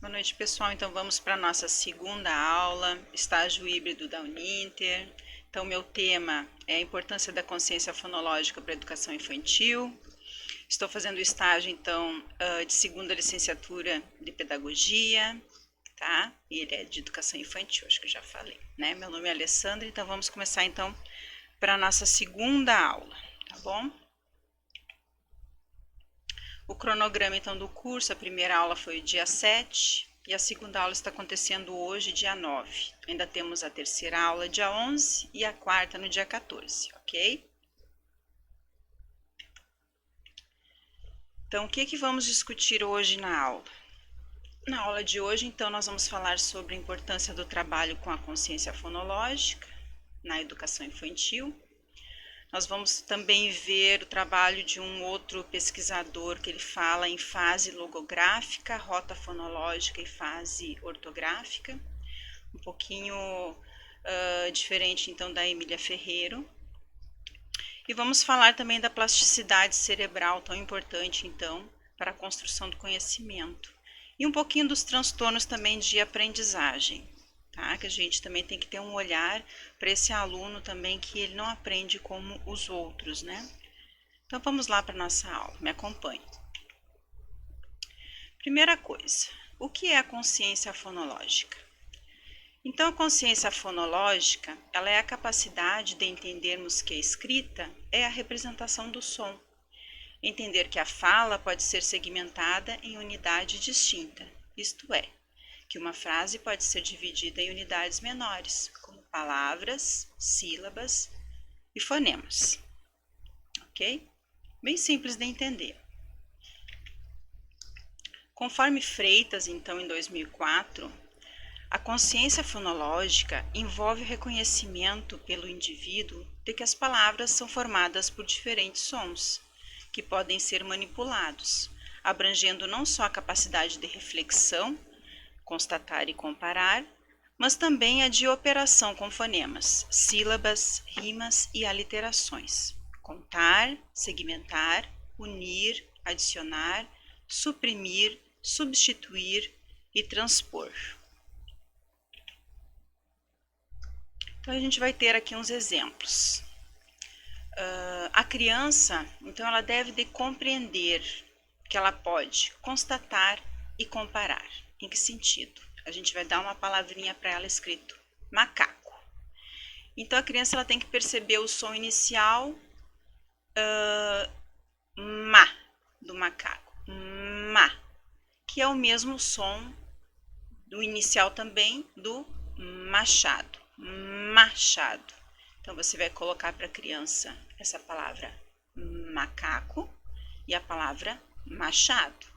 Boa noite, pessoal. Então, vamos para a nossa segunda aula, estágio híbrido da Uninter. Então, meu tema é a importância da consciência fonológica para a educação infantil. Estou fazendo o estágio, então, de segunda licenciatura de pedagogia, tá? E ele é de educação infantil, acho que eu já falei, né? Meu nome é Alessandra, então vamos começar, então, para a nossa segunda aula, tá bom? O cronograma, então, do curso, a primeira aula foi dia 7 e a segunda aula está acontecendo hoje, dia 9. Ainda temos a terceira aula, dia 11, e a quarta no dia 14, ok? Então, o que vamos discutir hoje na aula? Na aula de hoje, então, nós vamos falar sobre a importância do trabalho com a consciência fonológica na educação infantil. Nós vamos também ver o trabalho de um outro pesquisador que ele fala em fase logográfica, rota fonológica e fase ortográfica, um pouquinho diferente então da Emília Ferreiro. E vamos falar também da plasticidade cerebral, tão importante então para a construção do conhecimento. E um pouquinho dos transtornos também de aprendizagem. Tá? Que a gente também tem que ter um olhar para esse aluno também que ele não aprende como os outros, né? Então vamos lá para a nossa aula, me acompanhe. Primeira coisa, o que é a consciência fonológica? Então a consciência fonológica, ela é a capacidade de entendermos que a escrita é a representação do som. Entender que a fala pode ser segmentada em unidade distinta, isto é, que uma frase pode ser dividida em unidades menores, como palavras, sílabas e fonemas. Ok? Bem simples de entender. Conforme Freitas, então, em 2004, a consciência fonológica envolve o reconhecimento pelo indivíduo de que as palavras são formadas por diferentes sons, que podem ser manipulados, abrangendo não só a capacidade de reflexão, constatar e comparar, mas também a de operação com fonemas, sílabas, rimas e aliterações. Contar, segmentar, unir, adicionar, suprimir, substituir e transpor. Então a gente vai ter aqui uns exemplos. A criança, então, ela deve de compreender que ela pode constatar e comparar. Em que sentido? A gente vai dar uma palavrinha para ela escrito macaco. Então a criança ela tem que perceber o som inicial ma do macaco, ma, que é o mesmo som do inicial também do machado, machado. Então você vai colocar para a criança essa palavra macaco e a palavra machado.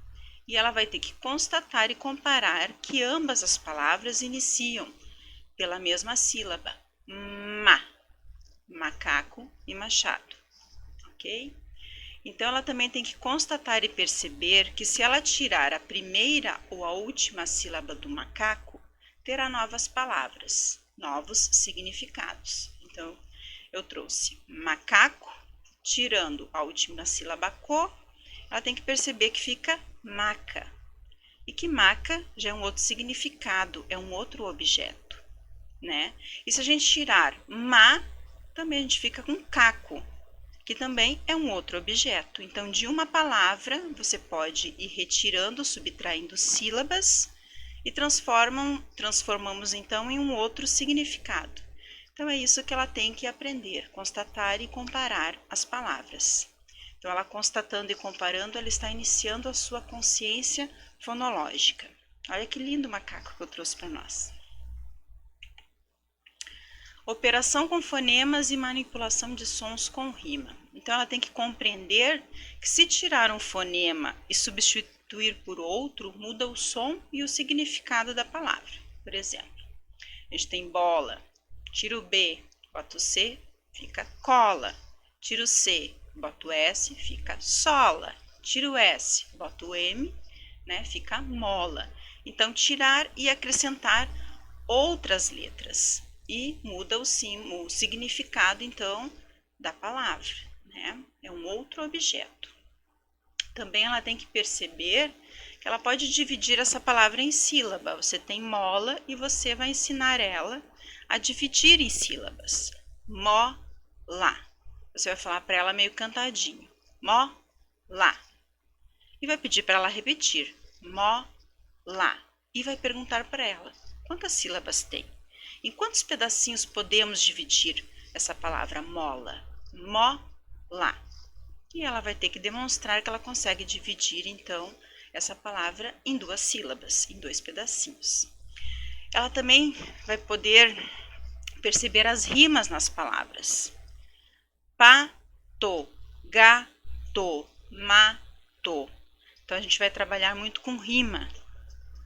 E ela vai ter que constatar e comparar que ambas as palavras iniciam pela mesma sílaba, ma, macaco e machado, ok? Então ela também tem que constatar e perceber que se ela tirar a primeira ou a última sílaba do macaco, terá novas palavras, novos significados. Então eu trouxe macaco, tirando a última sílaba co, ela tem que perceber que fica maca. E que maca já é um outro significado, é um outro objeto, né? E se a gente tirar ma, também a gente fica com caco, que também é um outro objeto. Então, de uma palavra, você pode ir retirando, subtraindo sílabas e transformamos então em um outro significado. Então, é isso que ela tem que aprender, constatar e comparar as palavras. Então, ela constatando e comparando, ela está iniciando a sua consciência fonológica. Olha que lindo macaco que eu trouxe para nós. Operação com fonemas e manipulação de sons com rima. Então, ela tem que compreender que se tirar um fonema e substituir por outro, muda o som e o significado da palavra. Por exemplo, a gente tem bola, tira o B, bota o C, fica cola. Tira o C, bota o S, fica sola. Tira o S, bota o M, né, fica mola. Então, tirar e acrescentar outras letras. E muda o significado, então, da palavra, né? É um outro objeto. Também ela tem que perceber que ela pode dividir essa palavra em sílaba. Você tem mola e você vai ensinar ela a dividir em sílabas. Mola. Você vai falar para ela meio cantadinho. Mola. E vai pedir para ela repetir. Mola. E vai perguntar para ela, quantas sílabas tem? Em quantos pedacinhos podemos dividir essa palavra mola? Mola. E ela vai ter que demonstrar que ela consegue dividir, então, essa palavra em 2 sílabas, em 2 pedacinhos. Ela também vai poder perceber as rimas nas palavras. Pato, gato, mato. Então, a gente vai trabalhar muito com rima,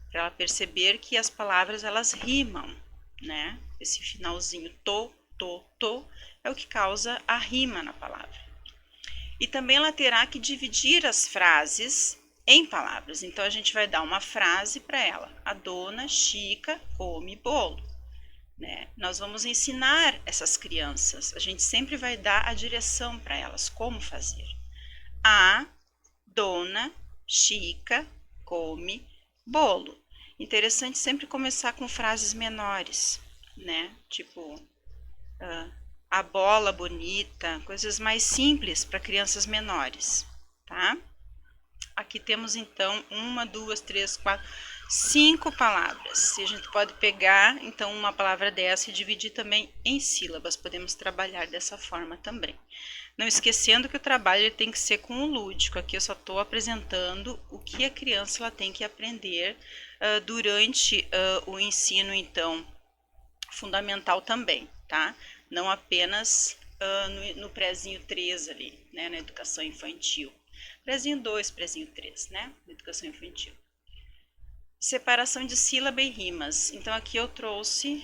para ela perceber que as palavras, elas rimam, né? Esse finalzinho to é o que causa a rima na palavra. E também ela terá que dividir as frases em palavras. Então, a gente vai dar uma frase para ela. A dona Chica come bolo. Né? Nós vamos ensinar essas crianças. A gente sempre vai dar a direção para elas, como fazer. A dona Chica come bolo. Interessante sempre começar com frases menores, né? Tipo, a bola bonita, coisas mais simples para crianças menores, tá? Aqui temos então 1, 2, 3, 4, 5 palavras. E a gente pode pegar então uma palavra dessa e dividir também em sílabas. Podemos trabalhar dessa forma também. Não esquecendo que o trabalho tem que ser com o lúdico. Aqui eu só estou apresentando o que a criança ela tem que aprender durante o ensino, então, fundamental também, tá? Não apenas no prézinho 3 ali, né, na educação infantil. Prézinho 2, prézinho 3, né, na educação infantil. Separação de sílaba e rimas. Então, aqui eu trouxe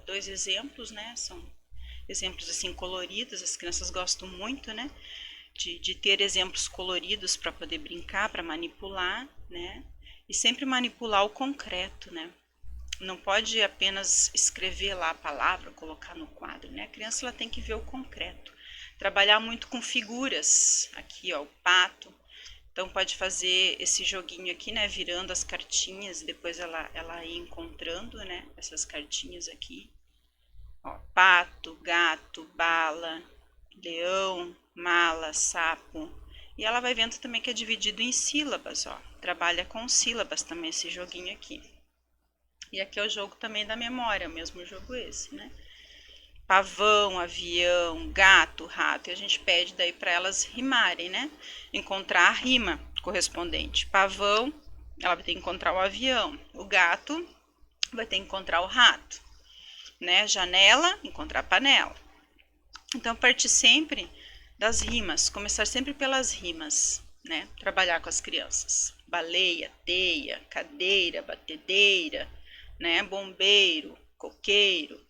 2 exemplos, né, são exemplos assim coloridos, as crianças gostam muito, né, de ter exemplos coloridos para poder brincar, para manipular, né, e sempre manipular o concreto, né. Não pode apenas escrever lá a palavra, colocar no quadro, né? A criança ela tem que ver o concreto. Trabalhar muito com figuras. Aqui, ó, o pato. Então, pode fazer esse joguinho aqui, né? Virando as cartinhas, depois ela ir encontrando, né? Essas cartinhas aqui. Ó, pato, gato, bala, leão, mala, sapo. E ela vai vendo também que é dividido em sílabas, ó. Trabalha com sílabas também esse joguinho aqui. E aqui é o jogo também da memória, o mesmo jogo esse, né? Pavão, avião, gato, rato. E a gente pede daí para elas rimarem, né? Encontrar a rima correspondente. Pavão, ela vai ter que encontrar o avião. O gato vai ter que encontrar o rato, né? Janela, encontrar a panela. Então, partir sempre das rimas. Começar sempre pelas rimas, né? Trabalhar com as crianças. Baleia, teia, cadeira, batedeira, né? Bombeiro, coqueiro,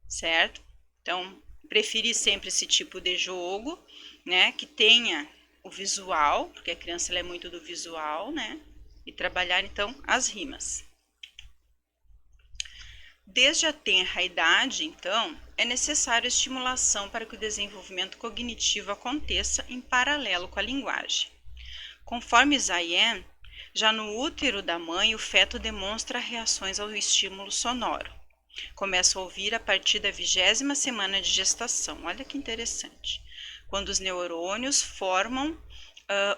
certo? Então, preferir sempre esse tipo de jogo, né? Que tenha o visual, porque a criança ela é muito do visual, né? E trabalhar, então, as rimas. Desde a tenra idade, então, é necessário estimulação para que o desenvolvimento cognitivo aconteça em paralelo com a linguagem. Conforme Zayen, já no útero da mãe, o feto demonstra reações ao estímulo sonoro. Começa a ouvir a partir da 20ª semana de gestação. Olha que interessante. Quando os neurônios formam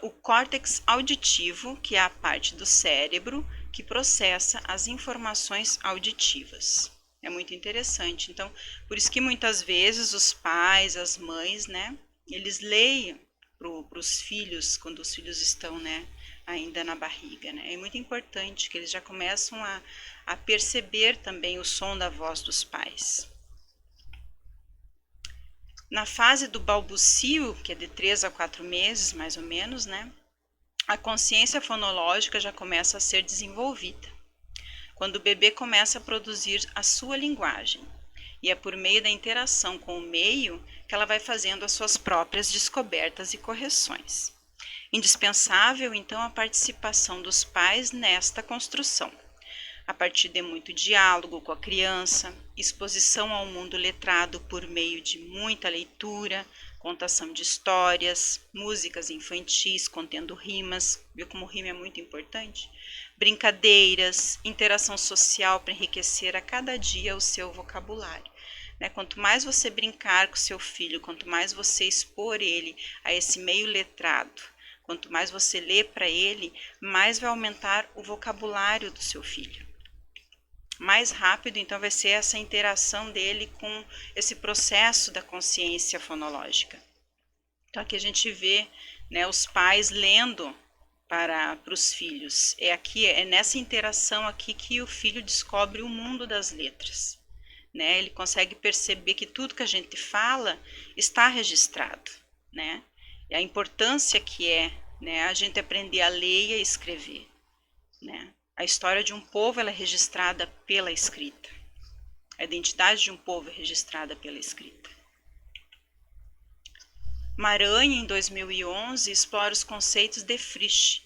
o córtex auditivo, que é a parte do cérebro que processa as informações auditivas. É muito interessante. Então, por isso que muitas vezes os pais, as mães, né, eles leem para os filhos, quando os filhos estão, né, ainda na barriga, né? É muito importante que eles já começam a perceber também o som da voz dos pais. Na fase do balbucio, que é de 3 a 4 meses, mais ou menos, né? A consciência fonológica já começa a ser desenvolvida. Quando o bebê começa a produzir a sua linguagem. E é por meio da interação com o meio que ela vai fazendo as suas próprias descobertas e correções. Indispensável, então, a participação dos pais nesta construção, a partir de muito diálogo com a criança, exposição ao mundo letrado por meio de muita leitura, contação de histórias, músicas infantis contendo rimas, viu como rima é muito importante? Brincadeiras, interação social para enriquecer a cada dia o seu vocabulário. Né? Quanto mais você brincar com o seu filho, quanto mais você expor ele a esse meio letrado, quanto mais você lê para ele, mais vai aumentar o vocabulário do seu filho. Mais rápido, então, vai ser essa interação dele com esse processo da consciência fonológica. Então, aqui a gente vê, né, os pais lendo para os filhos. É nessa interação aqui que o filho descobre o mundo das letras. Né? Ele consegue perceber que tudo que a gente fala está registrado. Né? E a importância que é, né, a gente aprender a ler e a escrever. Né? A história de um povo ela é registrada pela escrita. A identidade de um povo é registrada pela escrita. Maranhão, em 2011, explora os conceitos de Frisch,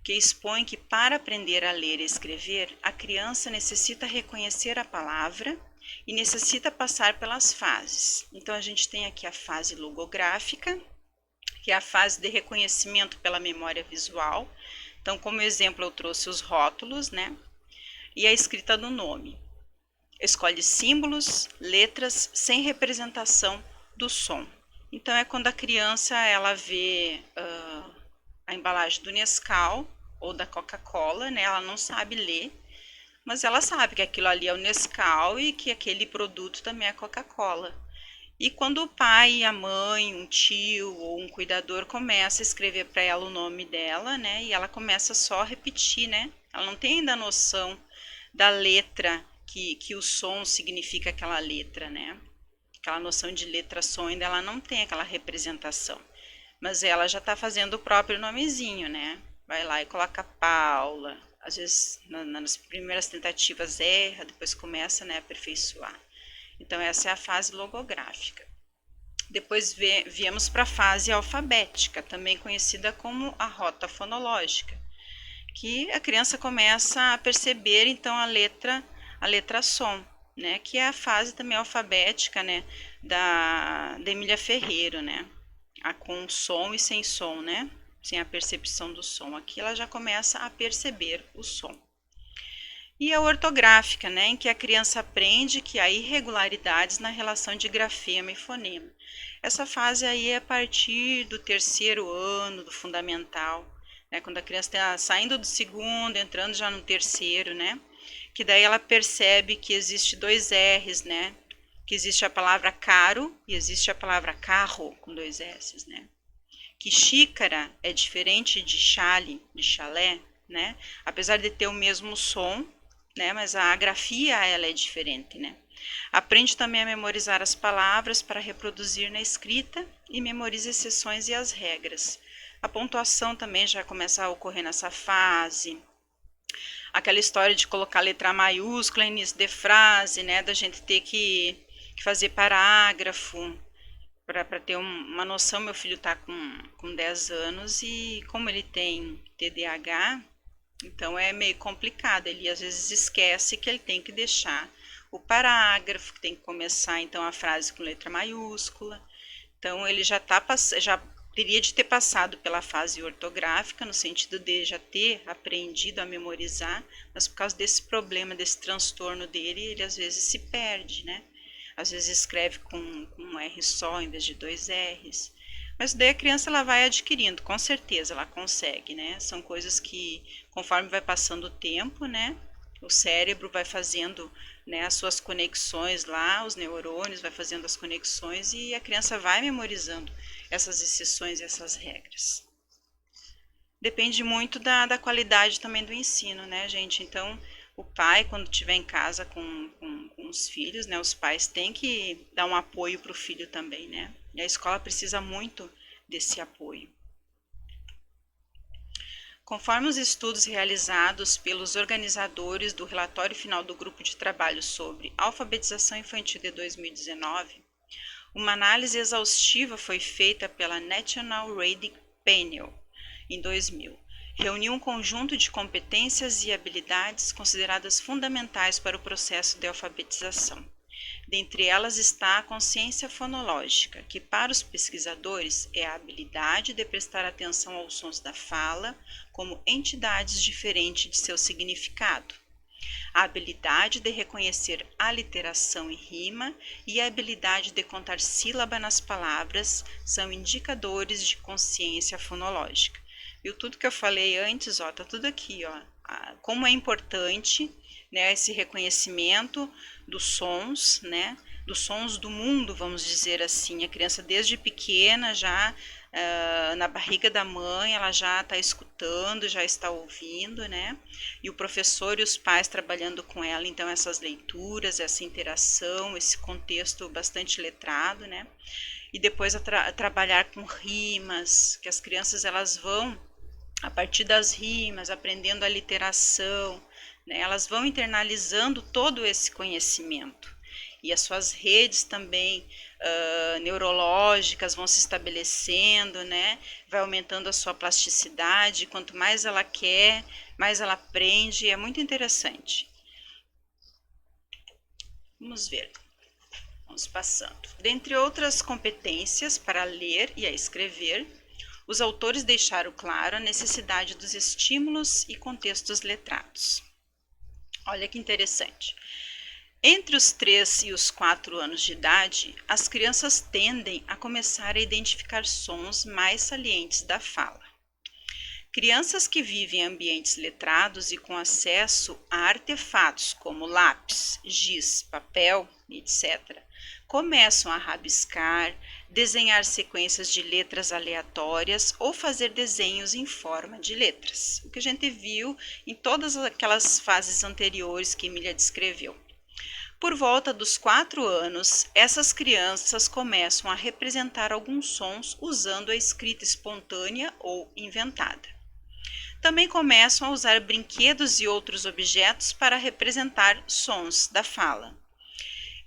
que expõe que para aprender a ler e escrever, a criança necessita reconhecer a palavra e necessita passar pelas fases. Então, a gente tem aqui a fase logográfica, que é a fase de reconhecimento pela memória visual. Então, como exemplo, eu trouxe os rótulos, né? E a escrita do nome. Escolhe símbolos, letras, sem representação do som. Então, é quando a criança ela vê a embalagem do Nescau ou da Coca-Cola, né? Ela não sabe ler, mas ela sabe que aquilo ali é o Nescau e que aquele produto também é Coca-Cola. E quando o pai, a mãe, um tio ou um cuidador começa a escrever para ela o nome dela, né? E ela começa só a repetir, né? Ela não tem ainda a noção da letra, que o som significa aquela letra, né? Aquela noção de letra-som ainda ela não tem aquela representação. Mas ela já está fazendo o próprio nomezinho, né? Vai lá e coloca Paula. Às vezes, nas primeiras tentativas erra, depois começa, né, a aperfeiçoar. Então, essa é a fase logográfica. Depois viemos para a fase alfabética, também conhecida como a rota fonológica, que a criança começa a perceber, então, a letra som, né, que é a fase também alfabética, né, da Emília Ferreiro, né, com som e sem som, né, sem a percepção do som. Aqui ela já começa a perceber o som. E a ortográfica, né, em que a criança aprende que há irregularidades na relação de grafema e fonema. Essa fase aí é a partir do 3º ano do fundamental, né, quando a criança está saindo do 2º, entrando já no 3º, né, que daí ela percebe que existe 2 R's, né? Que existe a palavra caro e existe a palavra carro com 2 S's, né? Que xícara é diferente de chale, de chalé, né? Apesar de ter o mesmo som, né? Mas a grafia ela é diferente, né? Aprende também a memorizar as palavras para reproduzir na escrita e memoriza as exceções e as regras. A pontuação também já começa a ocorrer nessa fase. Aquela história de colocar letra maiúscula no início de frase, né, da gente ter que fazer parágrafo, para ter uma noção. Meu filho está com 10 anos e como ele tem TDAH, então é meio complicado, ele às vezes esquece que ele tem que deixar o parágrafo, que tem que começar então a frase com letra maiúscula. Então ele já teria de ter passado pela fase ortográfica, no sentido de já ter aprendido a memorizar, mas por causa desse problema, desse transtorno dele, ele às vezes se perde, né? Às vezes escreve com um R só em vez de 2 R's. Mas daí a criança ela vai adquirindo, com certeza ela consegue, né? São coisas que, conforme vai passando o tempo, né? O cérebro vai fazendo, né, as suas conexões lá, os neurônios vai fazendo as conexões e a criança vai memorizando essas exceções e essas regras. Depende muito da qualidade também do ensino, né, gente? Então, o pai, quando estiver em casa com os filhos, né, os pais têm que dar um apoio para o filho também, né? E a escola precisa muito desse apoio. Conforme os estudos realizados pelos organizadores do relatório final do grupo de trabalho sobre alfabetização infantil de 2019, uma análise exaustiva foi feita pela National Rating Panel em 2000. Reuniu um conjunto de competências e habilidades consideradas fundamentais para o processo de alfabetização. Dentre elas está a consciência fonológica, que para os pesquisadores é a habilidade de prestar atenção aos sons da fala como entidades diferentes de seu significado. A habilidade de reconhecer aliteração e rima e a habilidade de contar sílaba nas palavras são indicadores de consciência fonológica. Viu tudo que eu falei antes, ó, tá tudo aqui, ó. Como é importante, né, esse reconhecimento dos sons, né, dos sons do mundo, vamos dizer assim. A criança desde pequena já na barriga da mãe, ela já está escutando, já está ouvindo, né? E o professor e os pais trabalhando com ela, então essas leituras, essa interação, esse contexto bastante letrado, né? E depois trabalhar com rimas, que as crianças elas vão a partir das rimas, aprendendo a literação, né? Elas vão internalizando todo esse conhecimento. E as suas redes também neurológicas vão se estabelecendo, né? Vai aumentando a sua plasticidade. Quanto mais ela quer, mais ela aprende. É muito interessante. Vamos ver. Vamos passando. Dentre outras competências para ler e a escrever, os autores deixaram claro a necessidade dos estímulos e contextos letrados. Olha que interessante. Entre os 3 e os 4 anos de idade, as crianças tendem a começar a identificar sons mais salientes da fala. Crianças que vivem em ambientes letrados e com acesso a artefatos como lápis, giz, papel, etc., começam a rabiscar, desenhar sequências de letras aleatórias ou fazer desenhos em forma de letras. O que a gente viu em todas aquelas fases anteriores que Emília descreveu. Por volta dos 4 anos, essas crianças começam a representar alguns sons usando a escrita espontânea ou inventada. Também começam a usar brinquedos e outros objetos para representar sons da fala.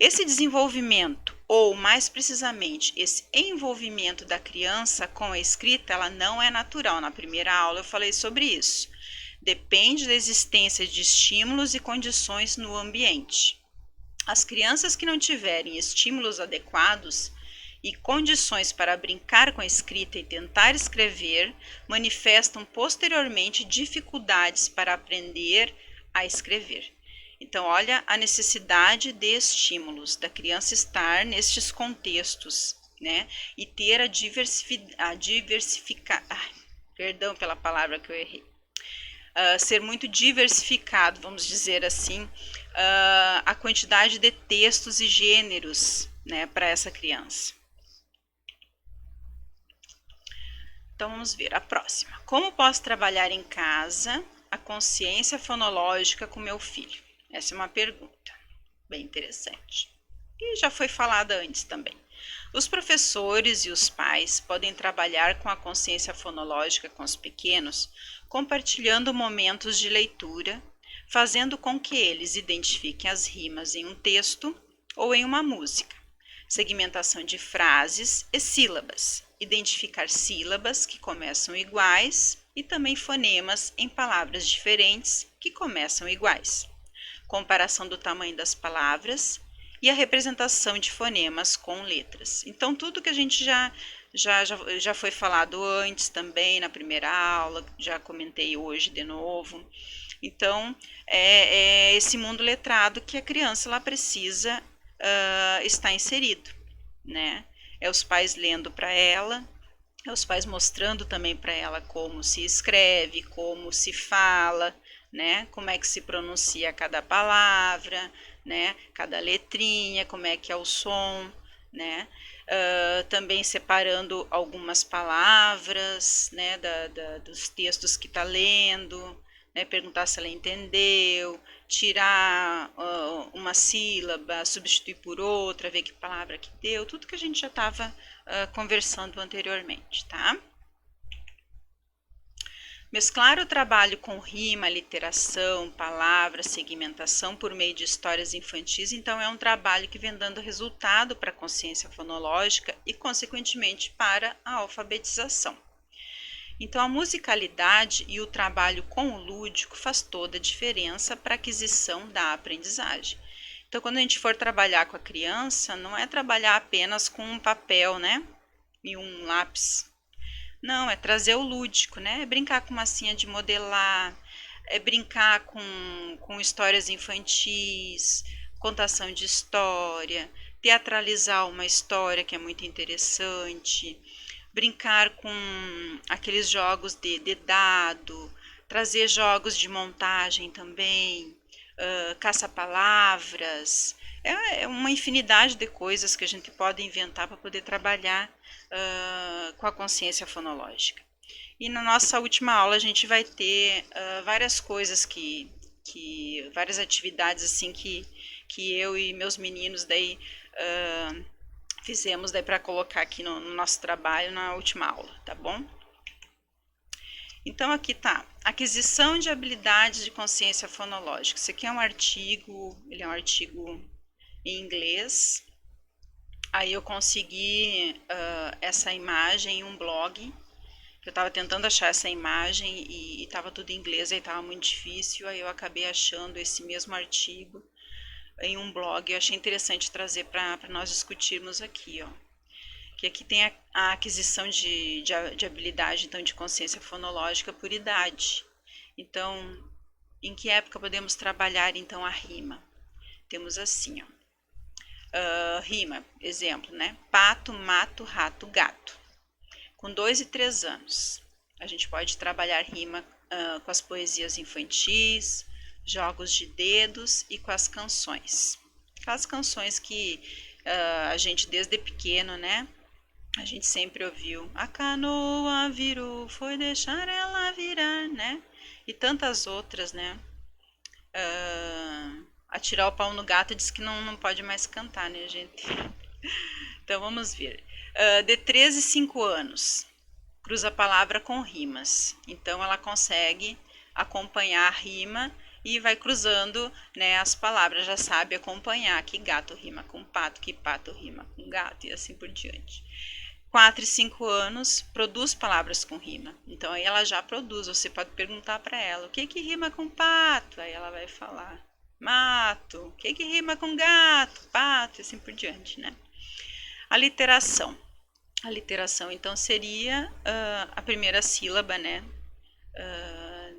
Esse desenvolvimento, ou mais precisamente, esse envolvimento da criança com a escrita, ela não é natural. Na primeira aula eu falei sobre isso. Depende da existência de estímulos e condições no ambiente. As crianças que não tiverem estímulos adequados e condições para brincar com a escrita e tentar escrever, manifestam posteriormente dificuldades para aprender a escrever. Então, olha a necessidade de estímulos, da criança estar nestes contextos, né? E ter perdão pela palavra que eu errei. Ser muito diversificado, vamos dizer assim, a quantidade de textos e gêneros, né, para essa criança. Então, vamos ver a próxima. Como posso trabalhar em casa a consciência fonológica com meu filho? Essa é uma pergunta bem interessante. E já foi falada antes também. Os professores e os pais podem trabalhar com a consciência fonológica com os pequenos, compartilhando momentos de leitura, fazendo com que eles identifiquem as rimas em um texto ou em uma música, segmentação de frases e sílabas, identificar sílabas que começam iguais e também fonemas em palavras diferentes que começam iguais, comparação do tamanho das palavras e a representação de fonemas com letras. Então, tudo que a gente já foi falado antes também na primeira aula, já comentei hoje de novo. Então, é esse mundo letrado que a criança ela precisa estar inserido, né? É os pais lendo para ela, é os pais mostrando também para ela como se escreve, como se fala, né? Como é que se pronuncia cada palavra, né? Cada letrinha, como é que é o som, né? Também separando algumas palavras, né? Dos textos que está lendo, né? Perguntar se ela entendeu, tirar uma sílaba, substituir por outra, ver que palavra que deu, tudo que a gente já estava conversando anteriormente, tá? Mesclar o trabalho com rima, literação, palavra, segmentação por meio de histórias infantis, então é um trabalho que vem dando resultado para a consciência fonológica e, consequentemente, para a alfabetização. Então, a musicalidade e o trabalho com o lúdico faz toda a diferença para a aquisição da aprendizagem. Então, quando a gente for trabalhar com a criança, não é trabalhar apenas com um papel, né? E um lápis. Não, é trazer o lúdico, né? É brincar com massinha de modelar, é brincar com histórias infantis, contação de história, teatralizar uma história que é muito interessante, brincar com aqueles jogos de dado, trazer jogos de montagem também, caça-palavras. É uma infinidade de coisas que a gente pode inventar para poder trabalhar com a consciência fonológica. E na nossa última aula a gente vai ter várias coisas várias atividades assim que eu e meus meninos daí fizemos daí para colocar aqui no nosso trabalho na última aula, tá bom? Então aqui tá, aquisição de habilidades de consciência fonológica. Isso aqui é um artigo, ele é um artigo em inglês. Aí eu consegui essa imagem em um blog. Eu estava tentando achar essa imagem e estava tudo em inglês, aí estava muito difícil. Aí eu acabei achando esse mesmo artigo em um blog. Eu achei interessante trazer para nós discutirmos aqui, ó. Que aqui tem a aquisição de habilidade, então, de consciência fonológica por idade. Então, em que época podemos trabalhar, então, a rima? Temos assim, ó. Rima, exemplo, né? Pato, mato, rato, gato. Com 2 e 3 anos, a gente pode trabalhar rima com as poesias infantis, jogos de dedos e com as canções. Aquelas canções que a gente desde pequeno, né? A gente sempre ouviu. A canoa virou, foi deixar ela virar, né? E tantas outras, né? Atirar o pau no gato diz que não pode mais cantar, né, gente? Então vamos ver. De 13 e 5 anos, cruza a palavra com rimas. Então ela consegue acompanhar a rima e vai cruzando, né, as palavras, já sabe acompanhar que gato rima com pato, que pato rima com gato e assim por diante. 4 e 5 anos, produz palavras com rima. Então aí ela já produz, você pode perguntar para ela, o que rima com pato? Aí ela vai falar, mato. O que rima com gato? Pato e assim por diante, né? A literação. A literação, então, seria a primeira sílaba, né,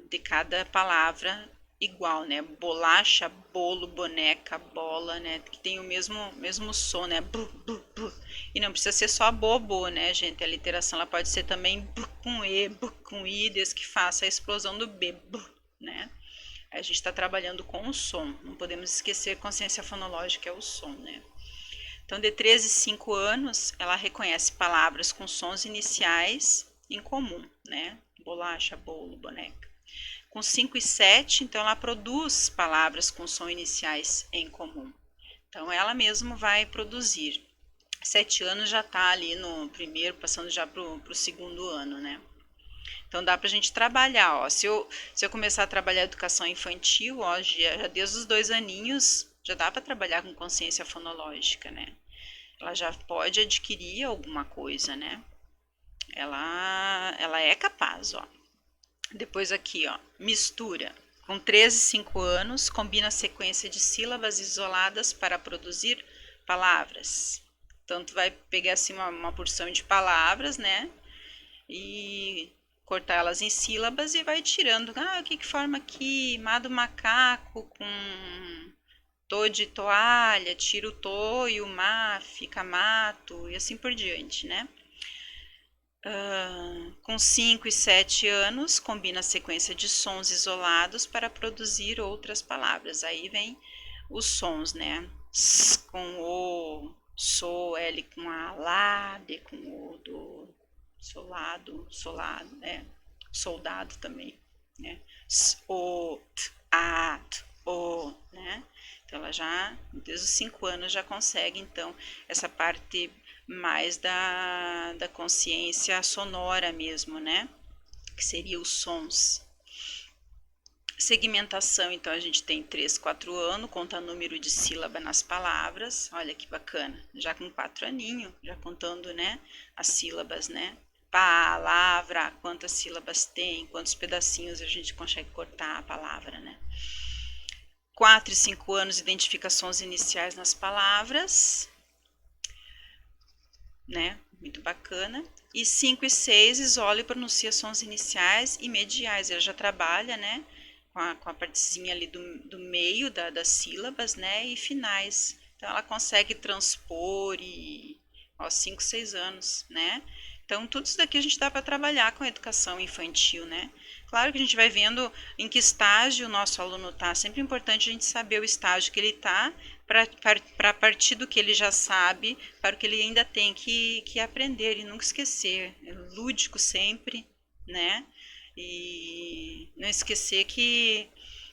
de cada palavra igual, né? Bolacha, bolo, boneca, bola, né? Que tem o mesmo som, né? Bu, bu, bu. E não precisa ser só bobo, né, gente? A literação ela pode ser também bu com e, bu com i, desde que faça a explosão do b, bu, né? A gente está trabalhando com o som. Não podemos esquecer que consciência fonológica é o som, né? Então, de 13 a 5 anos, ela reconhece palavras com sons iniciais em comum, né? Bolacha, bolo, boneca. Com 5 e 7, então ela produz palavras com sons iniciais em comum. Então, ela mesma vai produzir. 7 anos já está ali no primeiro, passando já para o segundo ano, né? Então, dá para a gente trabalhar, ó. Se eu começar a trabalhar educação infantil, ó, já desde os 2 aninhos, já dá para trabalhar com consciência fonológica, né? Ela já pode adquirir alguma coisa, né? Ela é capaz, ó. Depois aqui, ó, mistura. Com 13, 5 anos, combina a sequência de sílabas isoladas para produzir palavras. Então, tu vai pegar assim uma porção de palavras, né? E cortar elas em sílabas e vai tirando. Ah, o que forma aqui? Má do macaco com tô de toalha, tiro o to e o má, fica mato e assim por diante, né? Com 5 e 7 anos, combina a sequência de sons isolados para produzir outras palavras. Aí vem os sons, né? S com o, so, L com a, lá, D com o, do, solado, né? Soldado também, né? S, o, t, a, t, o, né? Então ela já, desde os 5 anos, já consegue, então, essa parte mais da consciência sonora mesmo, né? Que seria os sons. Segmentação, então a gente tem 3, 4 anos, conta número de sílaba nas palavras, olha que bacana, já com 4 aninhos, já contando, né, as sílabas, né, palavra, quantas sílabas tem, quantos pedacinhos a gente consegue cortar a palavra, né. 4 e 5 anos, identifica sons iniciais nas palavras, né? Muito bacana. E 5 e 6, isola e pronuncia sons iniciais e mediais. Ela já trabalha, né? Com a partezinha ali do meio das sílabas, né? E finais. Então, ela consegue transpor aos 5, 6 anos, né? Então, tudo isso daqui a gente dá para trabalhar com a educação infantil, né? Claro que a gente vai vendo em que estágio o nosso aluno está. Sempre é importante a gente saber o estágio que ele está, para a partir do que ele já sabe, para o que ele ainda tem que aprender e nunca esquecer. É lúdico sempre, né? E não esquecer que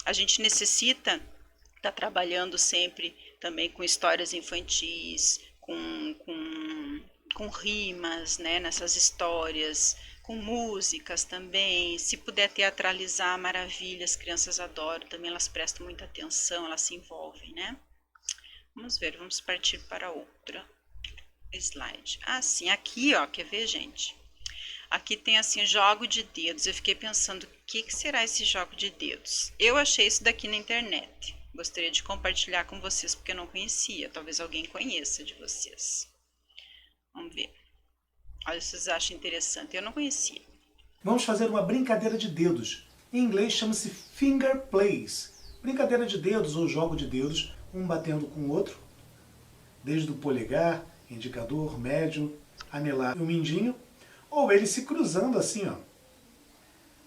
a gente necessita estar trabalhando sempre também com histórias infantis, com rimas, né, nessas histórias, com músicas também. Se puder teatralizar, maravilha, as crianças adoram, também elas prestam muita atenção, elas se envolvem, né? Vamos ver, vamos partir para outra slide. Ah, sim, aqui, ó, quer ver, gente? Aqui tem assim, jogo de dedos. Eu fiquei pensando, o que será esse jogo de dedos? Eu achei isso daqui na internet. Gostaria de compartilhar com vocês, porque eu não conhecia. Talvez alguém conheça de vocês. Vamos ver. Olha se vocês acham interessante. Eu não conhecia. Vamos fazer uma brincadeira de dedos. Em inglês chama-se finger plays. Brincadeira de dedos ou jogo de dedos, um batendo com o outro, desde o polegar, indicador, médio, anelar e o mindinho, ou eles se cruzando assim, ó.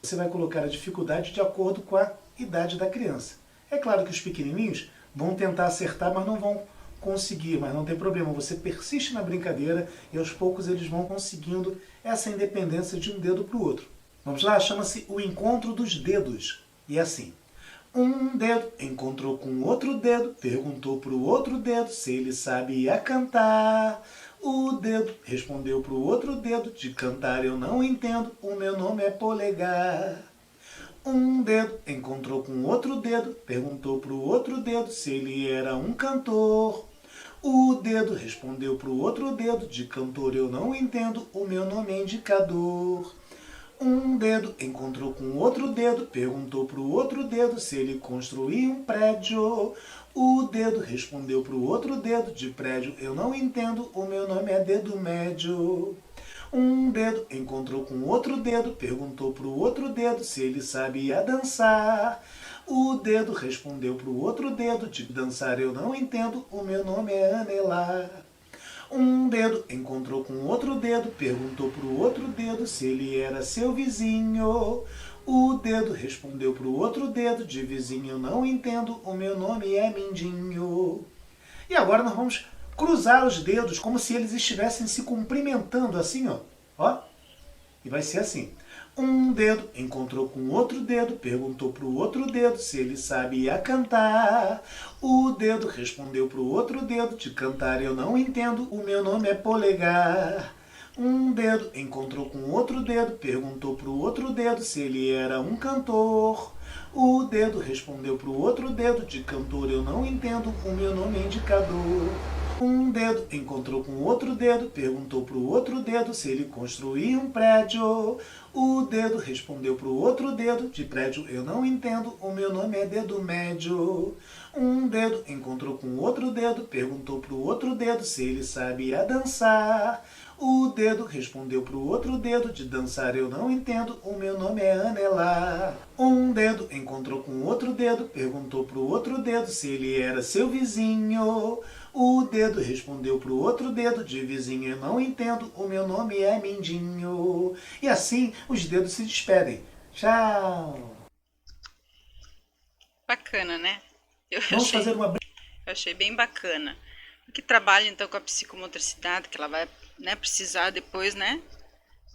Você vai colocar a dificuldade de acordo com a idade da criança. É claro que os pequenininhos vão tentar acertar, mas não vão conseguir, mas não tem problema. Você persiste na brincadeira e aos poucos eles vão conseguindo essa independência de um dedo para o outro. Vamos lá? Chama-se o encontro dos dedos. E é assim. Um dedo encontrou com outro dedo, perguntou para o outro dedo se ele sabia cantar. O dedo respondeu para o outro dedo, de cantar eu não entendo, o meu nome é polegar. Um dedo encontrou com outro dedo, perguntou para o outro dedo se ele era um cantor. O dedo respondeu para o outro dedo, de cantor eu não entendo, o meu nome é indicador. Um dedo encontrou com outro dedo, perguntou para o outro dedo se ele construía um prédio. O dedo respondeu para o outro dedo, de prédio eu não entendo, o meu nome é dedo médio. Um dedo encontrou com outro dedo, perguntou para o outro dedo se ele sabia dançar. O dedo respondeu para o outro dedo, de dançar eu não entendo, o meu nome é anelar. Um dedo encontrou com outro dedo, perguntou para o outro dedo se ele era seu vizinho. O dedo respondeu para o outro dedo, de vizinho eu não entendo, o meu nome é mindinho. E agora nós vamos cruzar os dedos como se eles estivessem se cumprimentando assim, ó. Ó. E vai ser assim. Um dedo encontrou com outro dedo, perguntou para o outro dedo se ele sabia cantar. O dedo respondeu para o outro dedo, de cantar eu não entendo, o meu nome é polegar. Um dedo encontrou com outro dedo, perguntou para o outro dedo se ele era um cantor. O dedo respondeu para o outro dedo, de cantor eu não entendo, o meu nome é indicador. Um dedo encontrou com outro dedo, perguntou para o outro dedo se ele construía um prédio. O dedo respondeu para o outro dedo, de prédio eu não entendo, o meu nome é dedo médio. Um dedo encontrou com outro dedo, perguntou para o outro dedo se ele sabia dançar. O dedo respondeu para o outro dedo, de dançar eu não entendo, o meu nome é anelar. Um dedo encontrou com outro dedo, perguntou para o outro dedo se ele era seu vizinho. O dedo respondeu para o outro dedo, de vizinho eu não entendo, o meu nome é mindinho. E assim os dedos se despedem. Tchau! Bacana, né? Vamos fazer uma Eu achei bem bacana. Que trabalha então com a psicomotricidade, que ela vai, né, precisar depois, né,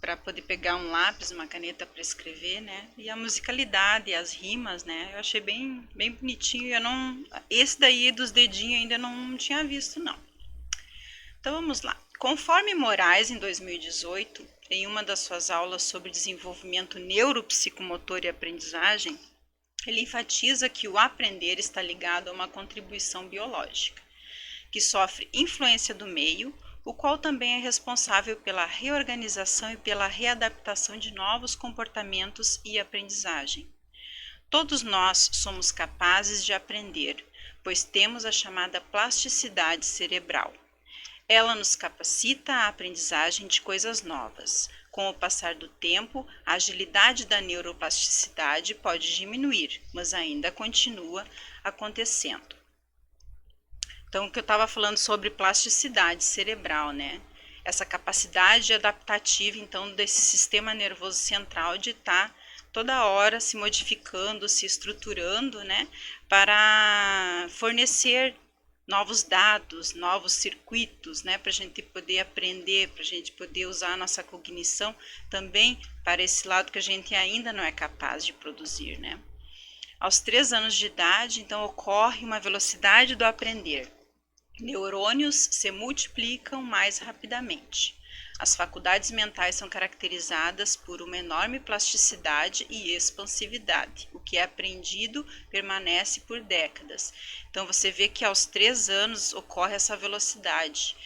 para poder pegar um lápis, uma caneta para escrever, né, e a musicalidade, as rimas, né, eu achei bem bonitinho. Eu não, esse daí dos dedinhos ainda não tinha visto, não. Então vamos lá. Conforme Moraes, em 2018, em uma das suas aulas sobre desenvolvimento neuropsicomotor e aprendizagem, ele enfatiza que o aprender está ligado a uma contribuição biológica, que sofre influência do meio, o qual também é responsável pela reorganização e pela readaptação de novos comportamentos e aprendizagem. Todos nós somos capazes de aprender, pois temos a chamada plasticidade cerebral. Ela nos capacita à aprendizagem de coisas novas. Com o passar do tempo, a agilidade da neuroplasticidade pode diminuir, mas ainda continua acontecendo. Então, o que eu estava falando sobre plasticidade cerebral, né? Essa capacidade adaptativa, então, desse sistema nervoso central de estar toda hora se modificando, se estruturando, né? Para fornecer novos dados, novos circuitos, né? Para a gente poder aprender, para a gente poder usar a nossa cognição também para esse lado que a gente ainda não é capaz de produzir, né? Aos 3 anos de idade, então, ocorre uma velocidade do aprender. Neurônios se multiplicam mais rapidamente. As faculdades mentais são caracterizadas por uma enorme plasticidade e expansividade. O que é aprendido permanece por décadas. Então você vê que aos 3 anos ocorre essa velocidade.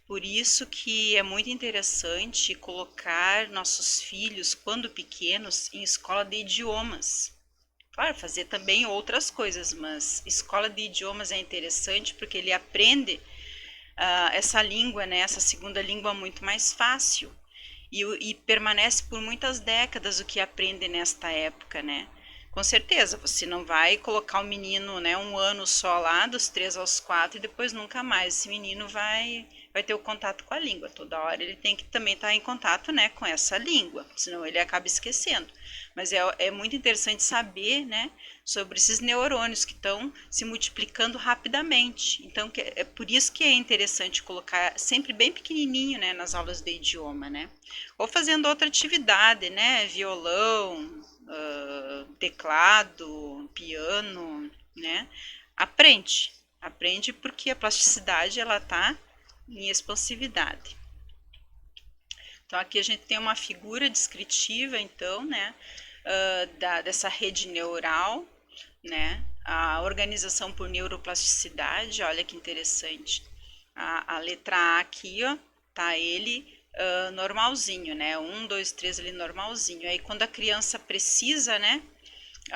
Por isso que é muito interessante colocar nossos filhos, quando pequenos, em escola de idiomas. Claro, fazer também outras coisas, mas escola de idiomas é interessante porque ele aprende essa língua, né, essa segunda língua muito mais fácil e permanece por muitas décadas o que aprende nesta época, né? Com certeza, você não vai colocar o menino, né, um ano só lá, dos 3 aos 4, e depois nunca mais. Esse menino vai ter o contato com a língua. Toda hora ele tem que também estar em contato, né, com essa língua, senão ele acaba esquecendo. Mas é muito interessante saber, né, sobre esses neurônios que estão se multiplicando rapidamente. Então, é por isso que é interessante colocar sempre bem pequenininho, né, nas aulas de idioma, né? Ou fazendo outra atividade, né, violão, teclado, piano, né? Aprende porque a plasticidade ela tá em expansividade. Então aqui a gente tem uma figura descritiva, então, né, dessa rede neural, né? A organização por neuroplasticidade, olha que interessante. A letra A aqui, ó, tá ele normalzinho, né? 1, 2, 3 ali normalzinho. Aí quando a criança precisa, né,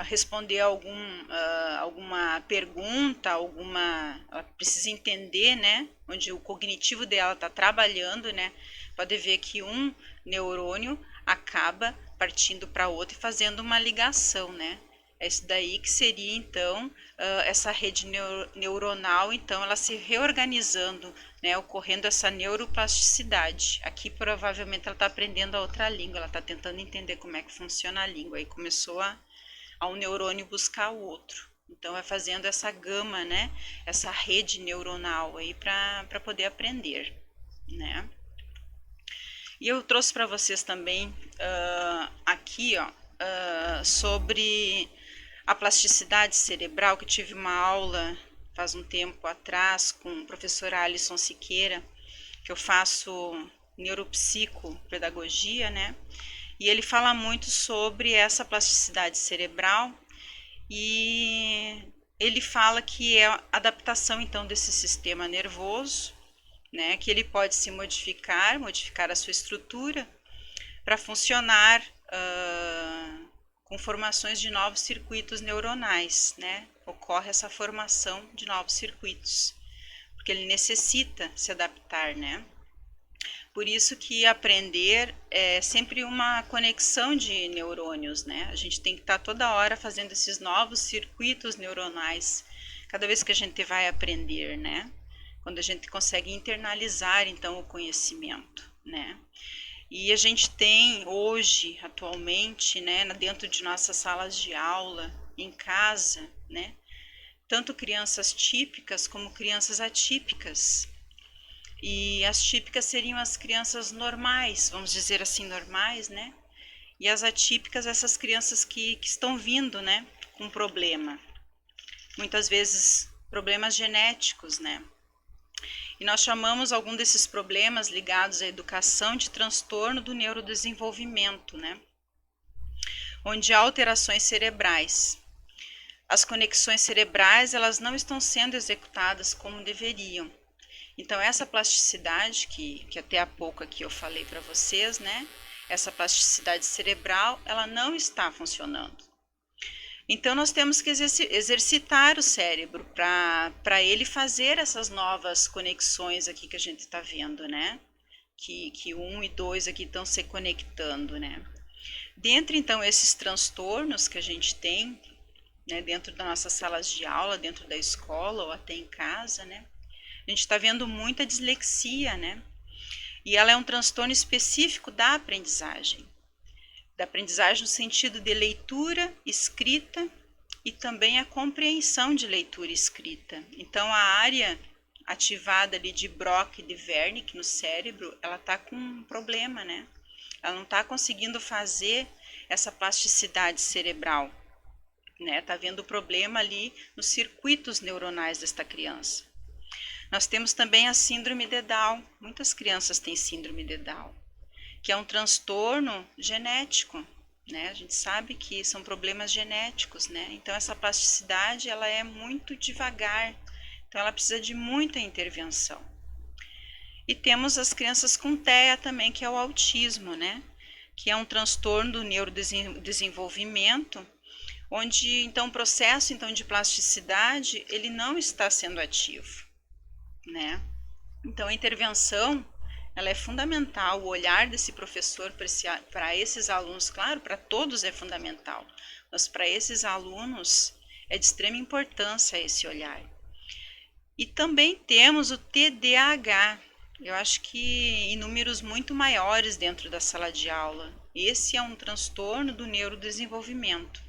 responder alguma pergunta, ela precisa entender, né, onde o cognitivo dela está trabalhando, né, pode ver que um neurônio acaba partindo para outro e fazendo uma ligação, né. É isso daí que seria, então, essa rede neuronal, então, ela se reorganizando, né, ocorrendo essa neuroplasticidade. Aqui, provavelmente, ela está aprendendo a outra língua, ela está tentando entender como é que funciona a língua, aí começou a um neurônio buscar o outro. Então, é fazendo essa gama, né, essa rede neuronal aí para poder aprender, né. E eu trouxe para vocês também aqui, ó, sobre a plasticidade cerebral, que eu tive uma aula faz um tempo atrás com o professor Alisson Siqueira, que eu faço neuropsicopedagogia, né? E ele fala muito sobre essa plasticidade cerebral e ele fala que é a adaptação então desse sistema nervoso, né? Que ele pode se modificar a sua estrutura para funcionar com formações de novos circuitos neuronais, né? Ocorre essa formação de novos circuitos, porque ele necessita se adaptar, né? Por isso que aprender é sempre uma conexão de neurônios, né? A gente tem que estar toda hora fazendo esses novos circuitos neuronais, cada vez que a gente vai aprender, né? Quando a gente consegue internalizar, então, o conhecimento, né? E a gente tem hoje, atualmente, né, dentro de nossas salas de aula, em casa, né, tanto crianças típicas como crianças atípicas. E as típicas seriam as crianças normais, vamos dizer assim, normais, né? E as atípicas, essas crianças que estão vindo, né, com problema. Muitas vezes problemas genéticos, né? E nós chamamos algum desses problemas ligados à educação de transtorno do neurodesenvolvimento, né? Onde há alterações cerebrais. As conexões cerebrais, elas não estão sendo executadas como deveriam. Então, essa plasticidade, que até há pouco aqui eu falei para vocês, né? Essa plasticidade cerebral, ela não está funcionando. Então, nós temos que exercitar o cérebro para ele fazer essas novas conexões aqui que a gente está vendo, né? Que 1 e 2 aqui estão se conectando, né? Dentre, então, esses transtornos que a gente tem, né, dentro das nossas salas de aula, dentro da escola ou até em casa, né? A gente está vendo muita dislexia, né? E ela é um transtorno específico da aprendizagem no sentido de leitura, escrita e também a compreensão de leitura e escrita. Então, a área ativada ali de Broca e de Wernicke no cérebro, ela está com um problema, né? Ela não está conseguindo fazer essa plasticidade cerebral, né? Está havendo problema ali nos circuitos neuronais desta criança. Nós temos também a síndrome de Down. Muitas crianças têm síndrome de Down, que é um transtorno genético, né? A gente sabe que são problemas genéticos, né? Então essa plasticidade ela é muito devagar, então ela precisa de muita intervenção. E temos as crianças com TEA também, que é o autismo, né? Que é um transtorno do neurodesenvolvimento, onde então o processo então de plasticidade ele não está sendo ativo, né? Então a intervenção ela é fundamental, o olhar desse professor para esses alunos, claro, para todos é fundamental, mas para esses alunos é de extrema importância esse olhar. E também temos o TDAH, eu acho que em números muito maiores dentro da sala de aula. Esse é um transtorno do neurodesenvolvimento.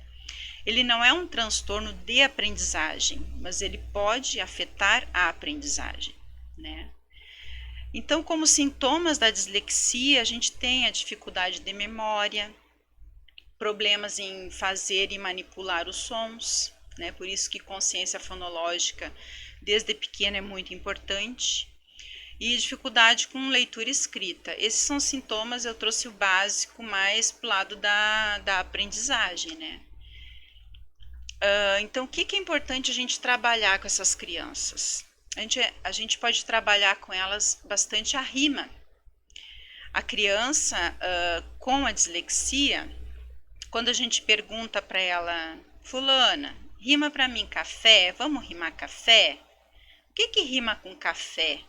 Ele não é um transtorno de aprendizagem, mas ele pode afetar a aprendizagem, né? Então, como sintomas da dislexia, a gente tem a dificuldade de memória, problemas em fazer e manipular os sons, né? Por isso que consciência fonológica desde pequena é muito importante. E dificuldade com leitura e escrita. Esses são sintomas, eu trouxe o básico mais para o lado da aprendizagem, né? Então, o que é importante a gente trabalhar com essas crianças? A gente pode trabalhar com elas bastante a rima. A criança com a dislexia, quando a gente pergunta para ela, fulana, rima para mim café, vamos rimar café? O que rima com café?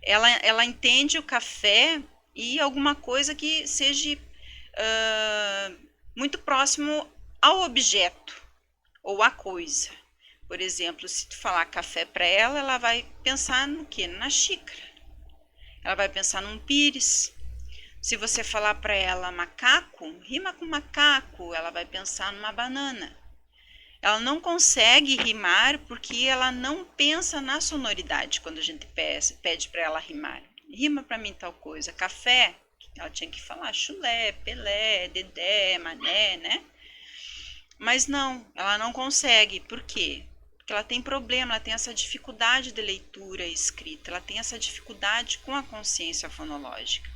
Ela entende o café e alguma coisa que seja muito próximo ao objeto ou à coisa. Por exemplo, se tu falar café para ela, ela vai pensar no quê? Na xícara. Ela vai pensar num pires. Se você falar para ela macaco, rima com macaco, ela vai pensar numa banana. Ela não consegue rimar porque ela não pensa na sonoridade quando a gente pede para ela rimar. Rima para mim tal coisa. Café, ela tinha que falar chulé, pelé, dedé, mané, né? Mas não, ela não consegue. Por quê? Porque ela tem problema, ela tem essa dificuldade de leitura e escrita, ela tem essa dificuldade com a consciência fonológica.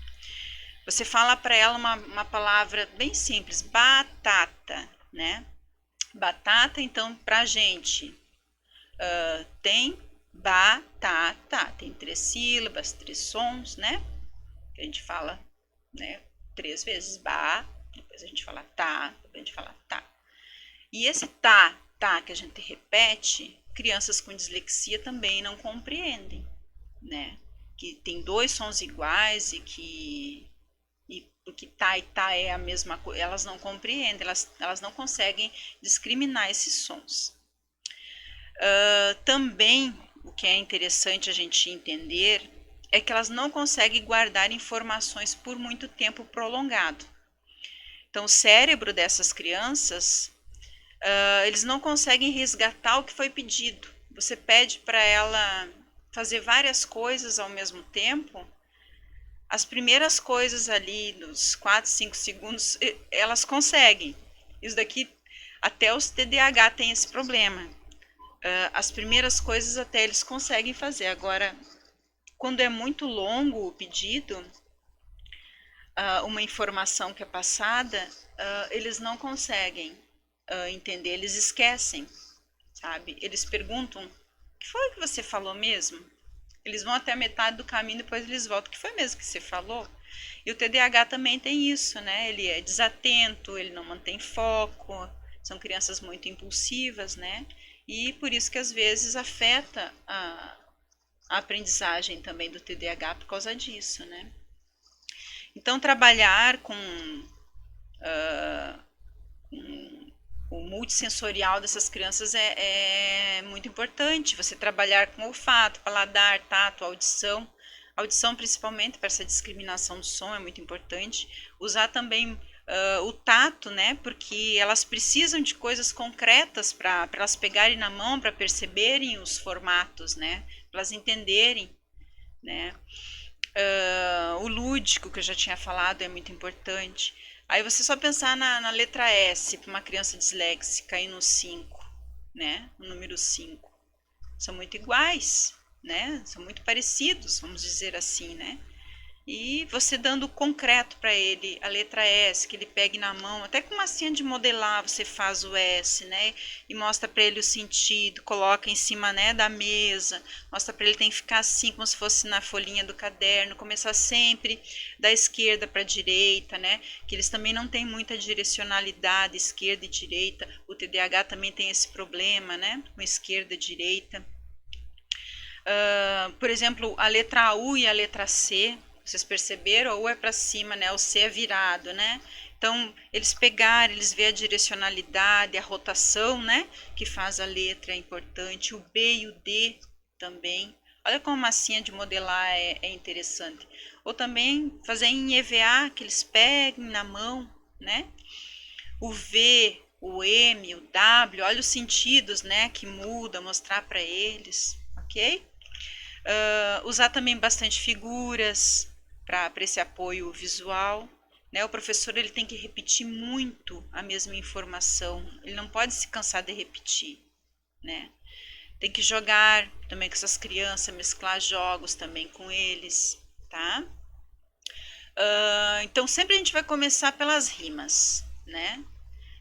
Você fala para ela uma palavra bem simples, batata, né? Batata, então, pra gente, tem batata, tem 3 sílabas, 3 sons, né? Que a gente fala, né? 3 vezes, ba, depois a gente fala tá, depois a gente fala tá. E esse tá que a gente repete, crianças com dislexia também não compreendem, né? Que tem 2 sons iguais e porque tá e tá é a mesma coisa, elas não compreendem, elas não conseguem discriminar esses sons. Também, o que é interessante a gente entender é que elas não conseguem guardar informações por muito tempo prolongado. Então, o cérebro dessas crianças, eles não conseguem resgatar o que foi pedido. Você pede para ela fazer várias coisas ao mesmo tempo, as primeiras coisas ali, nos 4, 5 segundos, elas conseguem. Isso daqui, até os TDAH tem esse problema. As primeiras coisas até eles conseguem fazer. Agora, quando é muito longo o pedido, uma informação que é passada, eles não conseguem entender, eles esquecem, sabe? Eles perguntam, o que foi que você falou mesmo? Eles vão até a metade do caminho, depois eles voltam. O que foi mesmo que você falou? E o TDAH também tem isso, né? Ele é desatento, ele não mantém foco, São crianças muito impulsivas, né? E por isso que às vezes afeta a aprendizagem também do TDAH por causa disso, né? Então, trabalhar com o multissensorial dessas crianças é muito importante. Você trabalhar com olfato, paladar, tato, audição. Audição, principalmente, para essa discriminação do som, é muito importante. Usar também o tato, né? Porque elas precisam de coisas concretas para elas pegarem na mão, para perceberem os formatos, né? Para elas entenderem, né? O lúdico, que eu já tinha falado, é muito importante. Aí você só pensar na letra S para uma criança disléxica e no 5, né? O número 5. São muito iguais, né? São muito parecidos, vamos dizer assim, né? E você dando concreto para ele, a letra S, que ele pegue na mão, até com massinha de modelar você faz o S, né? E mostra para ele o sentido, coloca em cima, né, da mesa, mostra para ele tem que ficar assim, como se fosse na folhinha do caderno, começar sempre da esquerda para a direita, né? Que eles também não têm muita direcionalidade, esquerda e direita. O TDAH também tem esse problema, né? Com esquerda e direita. Por exemplo, a letra U e a letra C, vocês perceberam? A U é para cima, né? O C é virado, né? Então, eles pegaram, eles vê a direcionalidade, a rotação, né? Que faz a letra é importante. O B e o D também. Olha como a massinha de modelar é interessante. Ou também fazer em EVA, que eles peguem na mão, né? O V, o M, o W, olha os sentidos, né? Que muda, mostrar para eles, ok? Usar também bastante figuras para esse apoio visual, né? O professor ele tem que repetir muito a mesma informação, ele não pode se cansar de repetir, né? Tem que jogar também com essas crianças, mesclar jogos também com eles, tá? Então sempre a gente vai começar pelas rimas, né?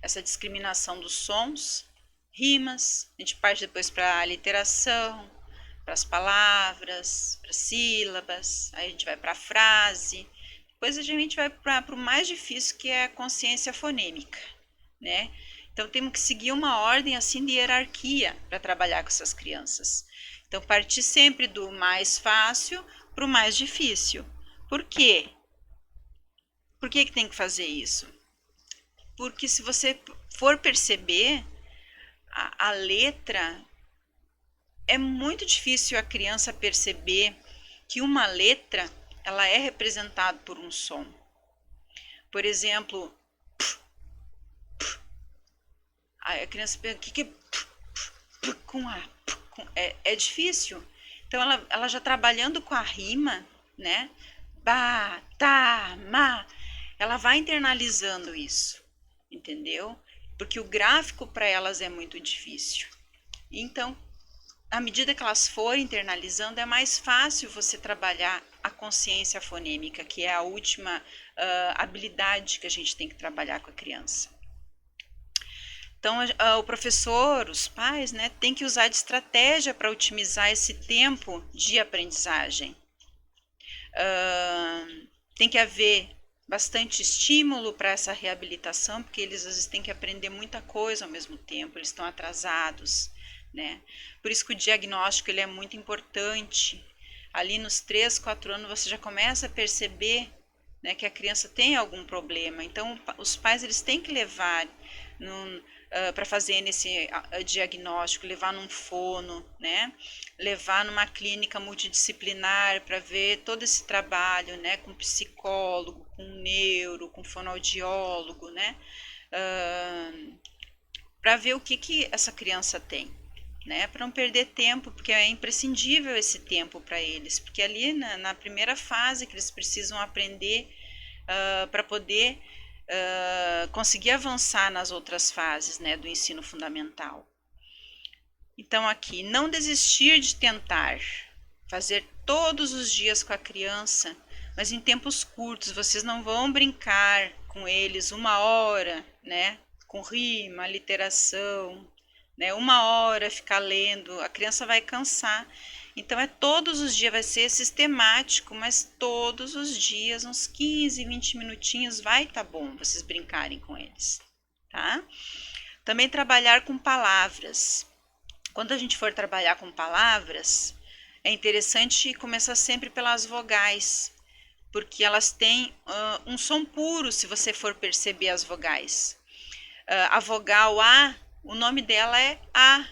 Essa discriminação dos sons, rimas, a gente parte depois para a literação, para as palavras, para as sílabas, aí a gente vai para a frase, depois a gente vai para o mais difícil, que é a consciência fonêmica, né? Então temos que seguir uma ordem assim de hierarquia para trabalhar com essas crianças. Então partir sempre do mais fácil para o mais difícil. Por quê? Por que tem que fazer isso? Porque se você for perceber, a letra, é muito difícil a criança perceber que uma letra ela é representada por um som. Por exemplo, a criança pensa, o que é com A? É difícil. Então ela já trabalhando com a rima, né? Ba, ta, ma, ela vai internalizando isso, entendeu? Porque o gráfico para elas é muito difícil. Então, à medida que elas forem internalizando, é mais fácil você trabalhar a consciência fonêmica, que é a última habilidade que a gente tem que trabalhar com a criança. Então, o professor, os pais, né, tem que usar de estratégia para otimizar esse tempo de aprendizagem. Tem que haver bastante estímulo para essa reabilitação, porque eles às vezes têm que aprender muita coisa ao mesmo tempo, eles estão atrasados, né? Por isso que o diagnóstico ele é muito importante. Ali nos 3, 4 anos você já começa a perceber, né, que a criança tem algum problema. Então, os pais eles têm que levar para fazer esse diagnóstico, levar num fono, né? Levar numa clínica multidisciplinar para ver todo esse trabalho, né? Com psicólogo, com neuro, com fonoaudiólogo, né? Para ver o que essa criança tem, né? Para não perder tempo, porque é imprescindível esse tempo para eles, porque ali na primeira fase que eles precisam aprender para poder conseguir avançar nas outras fases, né, do ensino fundamental. Então aqui, não desistir de tentar, fazer todos os dias com a criança, mas em tempos curtos. Vocês não vão brincar com eles 1 hora, né, com rima, literação, né, 1 hora ficar lendo, a criança vai cansar. Então, todos os dias, vai ser sistemático, mas todos os dias, uns 15, 20 minutinhos, vai estar bom vocês brincarem com eles, tá? Também trabalhar com palavras. Quando a gente for trabalhar com palavras, é interessante começar sempre pelas vogais, porque elas têm um som puro, se você for perceber as vogais. A vogal A, o nome dela é A.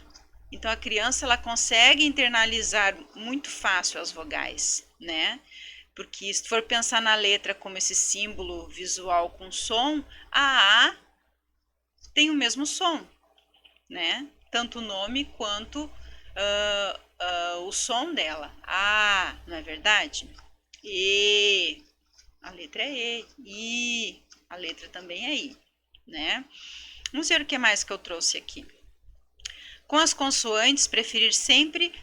Então a criança ela consegue internalizar muito fácil as vogais, né? Porque se for pensar na letra como esse símbolo visual com som, a tem o mesmo som, né? Tanto o nome quanto o som dela. Não é verdade? E, a letra é E. I, a letra também é I, né? Vamos ver o que mais que eu trouxe aqui. Com as consoantes, preferir sempre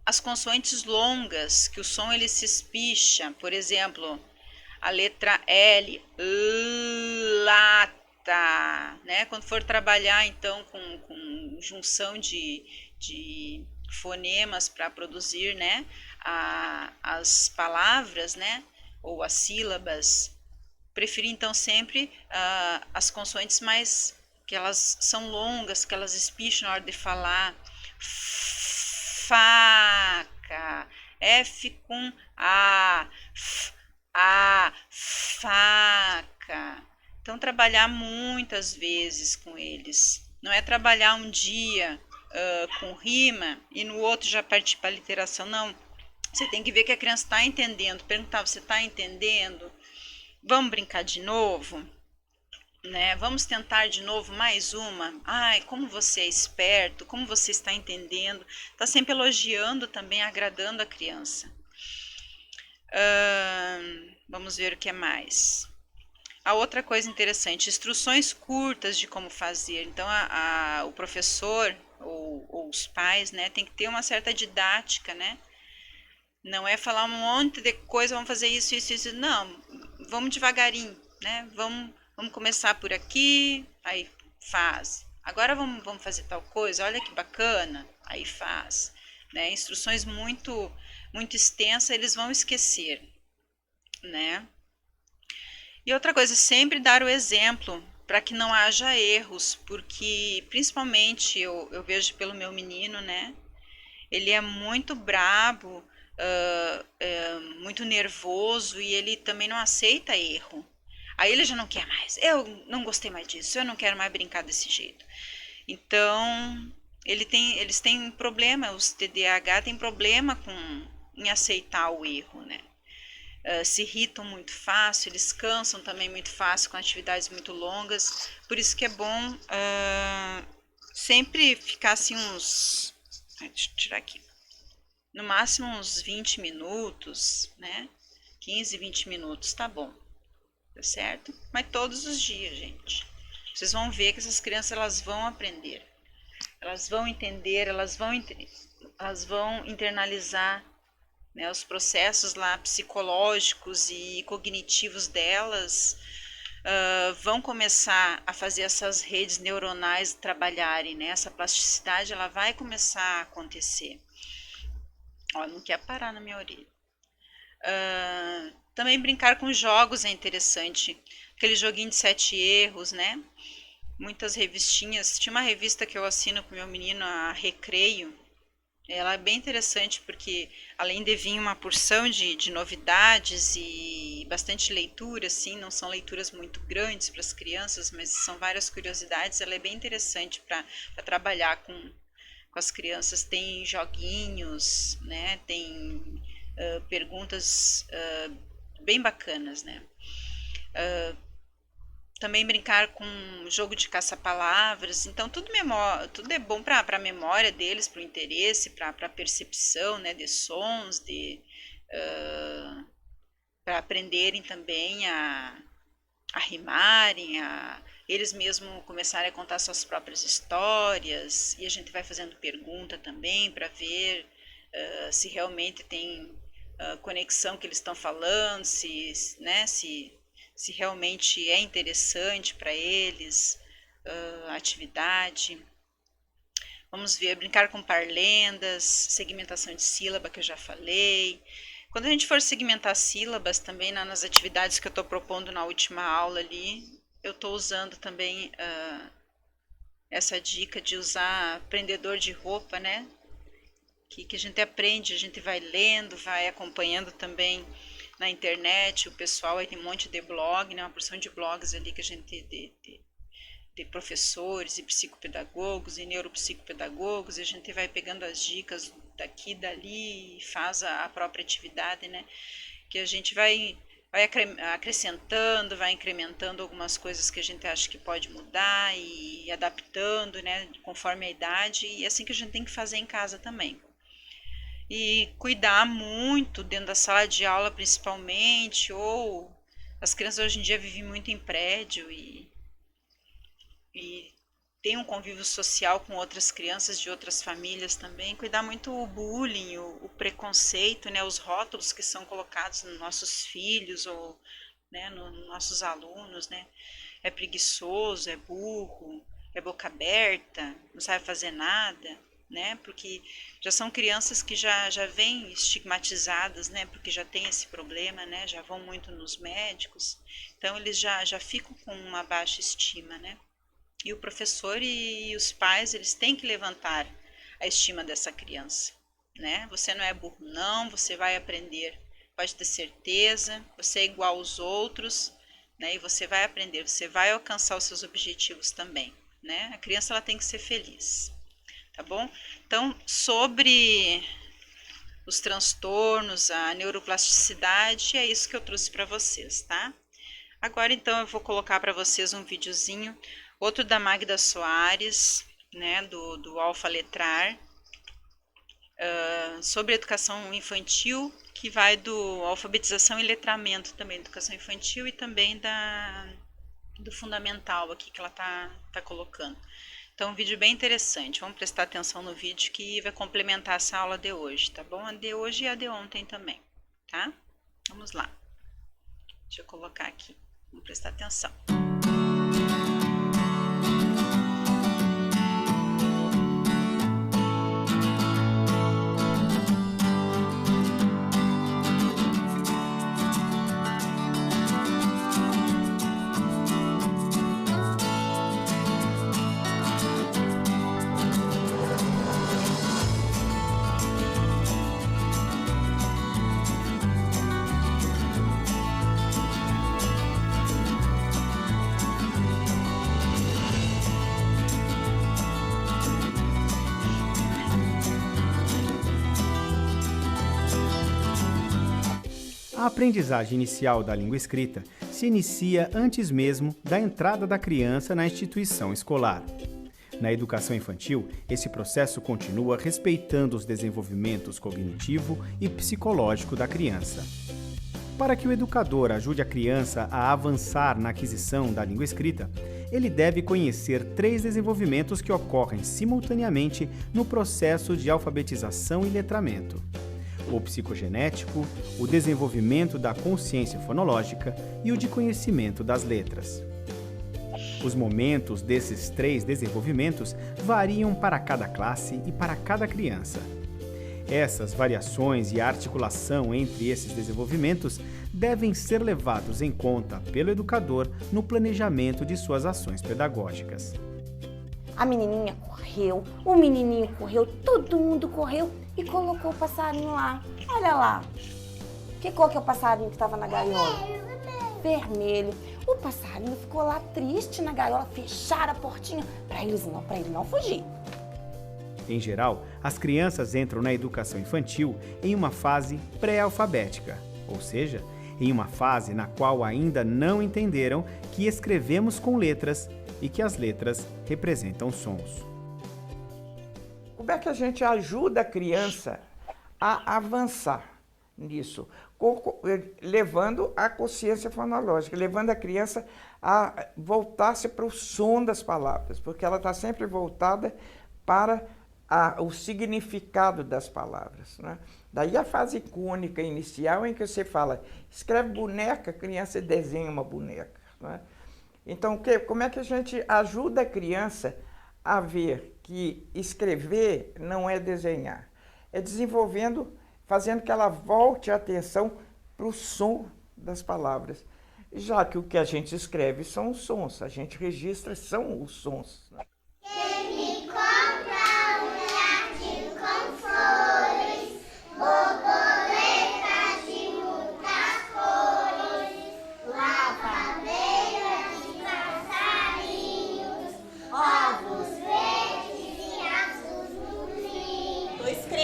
as consoantes longas, que o som ele se espicha. Por exemplo, a letra L, lata, né? Quando for trabalhar então com junção de fonemas para produzir, né, as palavras, né, ou as sílabas, preferir então sempre as consoantes mais que elas são longas, que elas espicham na hora de falar. Faca, F com A, faca. Então, trabalhar muitas vezes com eles. Não é trabalhar um dia com rima e no outro já partir para a literação, não. Você tem que ver que a criança está entendendo. Perguntar, você está entendendo? Vamos brincar de novo? Né? Vamos tentar de novo mais uma. Ai, como você é esperto, como você está entendendo. Está sempre elogiando também, agradando a criança. Vamos ver o que é mais. A outra coisa interessante, instruções curtas de como fazer. Então, o professor ou os pais, né, tem que ter uma certa didática, né? Não é falar um monte de coisa, vamos fazer isso, isso, isso. Não, vamos devagarinho, né? Vamos começar por aqui, aí faz. Agora vamos fazer tal coisa, olha que bacana, aí faz. Né? Instruções muito extensas, eles vão esquecer, né? E outra coisa, sempre dar o exemplo para que não haja erros, porque principalmente eu vejo pelo meu menino, né? Ele é muito brabo, muito nervoso e ele também não aceita erro. Aí ele já não quer mais. Eu não gostei mais disso, eu não quero mais brincar desse jeito. Então, eles têm problema, os TDAH têm problema em aceitar o erro, né? Se irritam muito fácil, eles cansam também muito fácil com atividades muito longas. Por isso que é bom sempre ficar assim uns... Deixa eu tirar aqui. No máximo uns 20 minutos, né? 15, 20 minutos, tá bom. Tá certo? Mas todos os dias, gente. Vocês vão ver que essas crianças elas vão aprender. Elas vão entender, elas vão internalizar, né, os processos lá psicológicos e cognitivos delas, vão começar a fazer essas redes neuronais trabalharem, né? Essa plasticidade ela vai começar a acontecer. Ó, não quer parar na minha orelha. Também brincar com jogos é interessante. Aquele joguinho de 7 erros, né? Muitas revistinhas. Tinha uma revista que eu assino com meu menino, a Recreio. Ela é bem interessante porque, além de vir uma porção de novidades e bastante leitura, assim, não são leituras muito grandes para as crianças, mas são várias curiosidades. Ela é bem interessante para trabalhar com as crianças. Tem joguinhos, né? Tem perguntas bem bacanas, né? Também brincar com jogo de caça-palavras. Então, tudo é bom para a memória deles, para o interesse, para a percepção, né, de sons, para aprenderem também a rimarem, eles mesmos começarem a contar suas próprias histórias. E a gente vai fazendo pergunta também para ver se realmente tem conexão que eles estão falando, se realmente é interessante para eles a atividade. Vamos ver, brincar com parlendas, segmentação de sílaba que eu já falei. Quando a gente for segmentar sílabas também nas atividades que eu estou propondo na última aula ali, eu estou usando também essa dica de usar prendedor de roupa, né? Que a gente aprende, a gente vai lendo, vai acompanhando também na internet, o pessoal aí tem um monte de blog, né? Uma porção de blogs ali que a gente de professores e psicopedagogos e neuropsicopedagogos, e a gente vai pegando as dicas daqui, dali e faz a própria atividade, né? Que a gente vai acrescentando, vai incrementando algumas coisas que a gente acha que pode mudar e adaptando, né, conforme a idade, e é assim que a gente tem que fazer em casa também. E cuidar muito dentro da sala de aula, principalmente, ou as crianças hoje em dia vivem muito em prédio e tem um convívio social com outras crianças de outras famílias também, cuidar muito o bullying, o preconceito, né, os rótulos que são colocados nos nossos filhos ou, né, nos nossos alunos, né, é preguiçoso, é burro, é boca aberta, não sabe fazer nada, né, porque já são crianças que já vêm estigmatizadas, né, porque já tem esse problema, né, já vão muito nos médicos, então eles já ficam com uma baixa estima, né. E o professor e os pais, eles têm que levantar a estima dessa criança, né? Você não é burro não, você vai aprender, pode ter certeza, você é igual aos outros, né? E você vai aprender, você vai alcançar os seus objetivos também, né? A criança ela tem que ser feliz, tá bom? Então, sobre os transtornos, a neuroplasticidade, é isso que eu trouxe para vocês, tá? Agora então eu vou colocar para vocês um videozinho, outro da Magda Soares, né, do Alfa Letrar, sobre educação infantil, que vai do alfabetização e letramento também, educação infantil e também do fundamental aqui que ela tá colocando. Então, um vídeo bem interessante, vamos prestar atenção no vídeo que vai complementar essa aula de hoje, tá bom? A de hoje e a de ontem também, tá? Vamos lá. Deixa eu colocar aqui, vamos prestar atenção. A aprendizagem inicial da língua escrita se inicia antes mesmo da entrada da criança na instituição escolar. Na educação infantil, esse processo continua respeitando os desenvolvimentos cognitivo e psicológico da criança. Para que o educador ajude a criança a avançar na aquisição da língua escrita, ele deve conhecer 3 desenvolvimentos que ocorrem simultaneamente no processo de alfabetização e letramento: o psicogenético, o desenvolvimento da consciência fonológica e o de conhecimento das letras. Os momentos desses 3 desenvolvimentos variam para cada classe e para cada criança. Essas variações e a articulação entre esses desenvolvimentos devem ser levados em conta pelo educador no planejamento de suas ações pedagógicas. A menininha correu, o menininho correu, todo mundo correu e colocou o passarinho lá. Olha lá. Que cor que é o passarinho que estava na gaiola? Vermelho. O passarinho ficou lá triste na gaiola, fecharam a portinha para ele não fugir. Em geral, as crianças entram na educação infantil em uma fase pré-alfabética, ou seja, em uma fase na qual ainda não entenderam que escrevemos com letras e que as letras representam sons. Como é que a gente ajuda a criança a avançar nisso? Levando a consciência fonológica, levando a criança a voltar-se para o som das palavras, porque ela está sempre voltada para o significado das palavras, né? Daí a fase icônica inicial em que você fala, escreve boneca, a criança desenha uma boneca, né? Então, como é que a gente ajuda a criança a ver que escrever não é desenhar? É desenvolvendo, fazendo que ela volte a atenção para o som das palavras. Já que o que a gente escreve são os sons, a gente registra são os sons, né?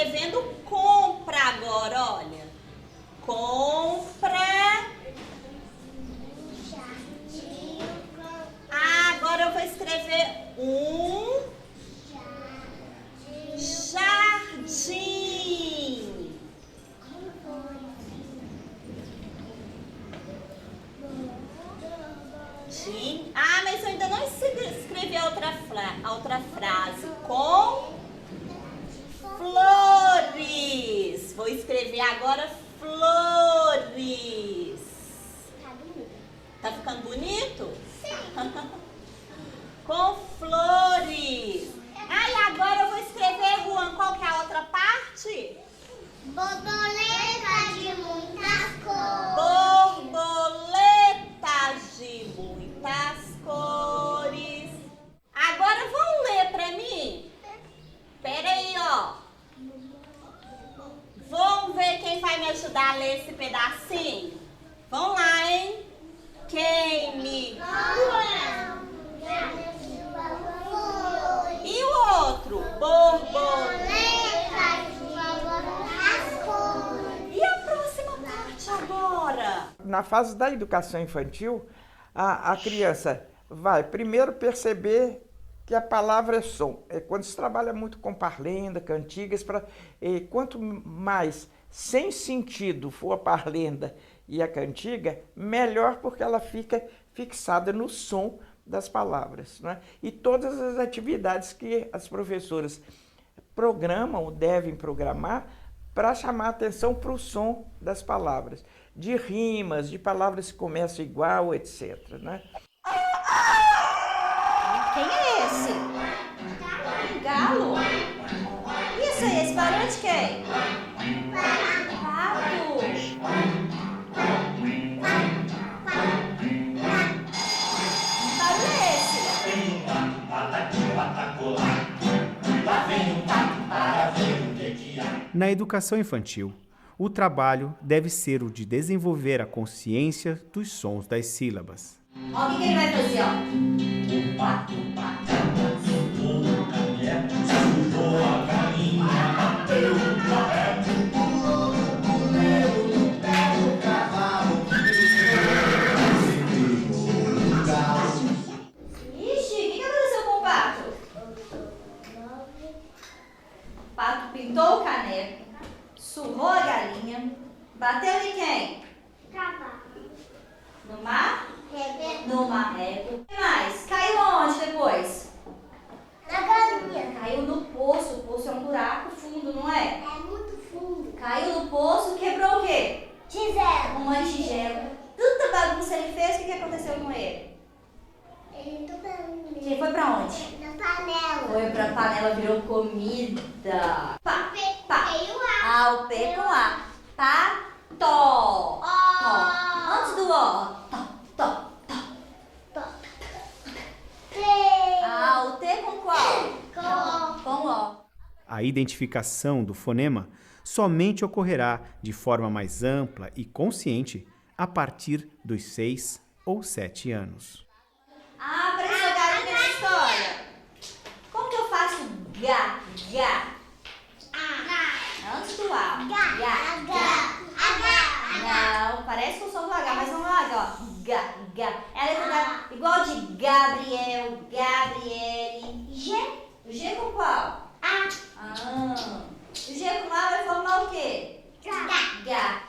escrevendo compra agora, olha. Compra. Agora eu vou escrever um jardim. Mas eu ainda não escrevi a outra frase. Com flores. Vou escrever agora flores. Tá ficando bonito? Sim. Com flores. E agora eu vou escrever, Juan, qual que é a outra parte? Borboletas de muitas cores. Borboletas de muitas cores. Agora vão ler pra mim? Pera aí, ó. Vamos ver quem vai me ajudar a ler esse pedacinho? Vamos lá, hein? Quem me... E o outro? E a próxima parte agora? Na fase da educação infantil, a criança vai primeiro perceber que a palavra é som. É quando se trabalha muito com parlenda, cantigas, quanto mais sem sentido for a parlenda e a cantiga, melhor, porque ela fica fixada no som das palavras, né? E todas as atividades que as professoras programam ou devem programar para chamar a atenção para o som das palavras, de rimas, de palavras que começam igual, etc, né? Quem é esse? Um galo? Isso aí, esse barulho de quem? Pato. Na educação infantil, o trabalho deve ser o de desenvolver a consciência dos sons das sílabas. Ó, o que ele vai fazer, ó? Ixi, o que aconteceu com o pato? O pato pintou o caneco, surrou a galinha, bateu em quem? No mar? No marreco. O que mais? Caiu aonde depois? Na galinha. Caiu no poço. O poço é um buraco fundo, não é? É muito fundo. Caiu no poço, quebrou o quê? Tigela. Uma tigela. Tanta bagunça ele fez, o que aconteceu com ele? Ele Ele foi pra onde? na panela. Foi pra panela, virou comida. Pá, pá. E o O P com A. Pato. Antes do O. Tó. O T com qual? Com O. A identificação do fonema somente ocorrerá de forma mais ampla e consciente a partir dos 6 ou 7 anos. Apareceu galinha na história. Como que eu faço gá? Antes do A. Não, parece com o som do H, mas não é H, ó. Gá. Ela é igual de Gabriel, Gabriele. G? O G com qual? O G com A vai formar o quê? Gá.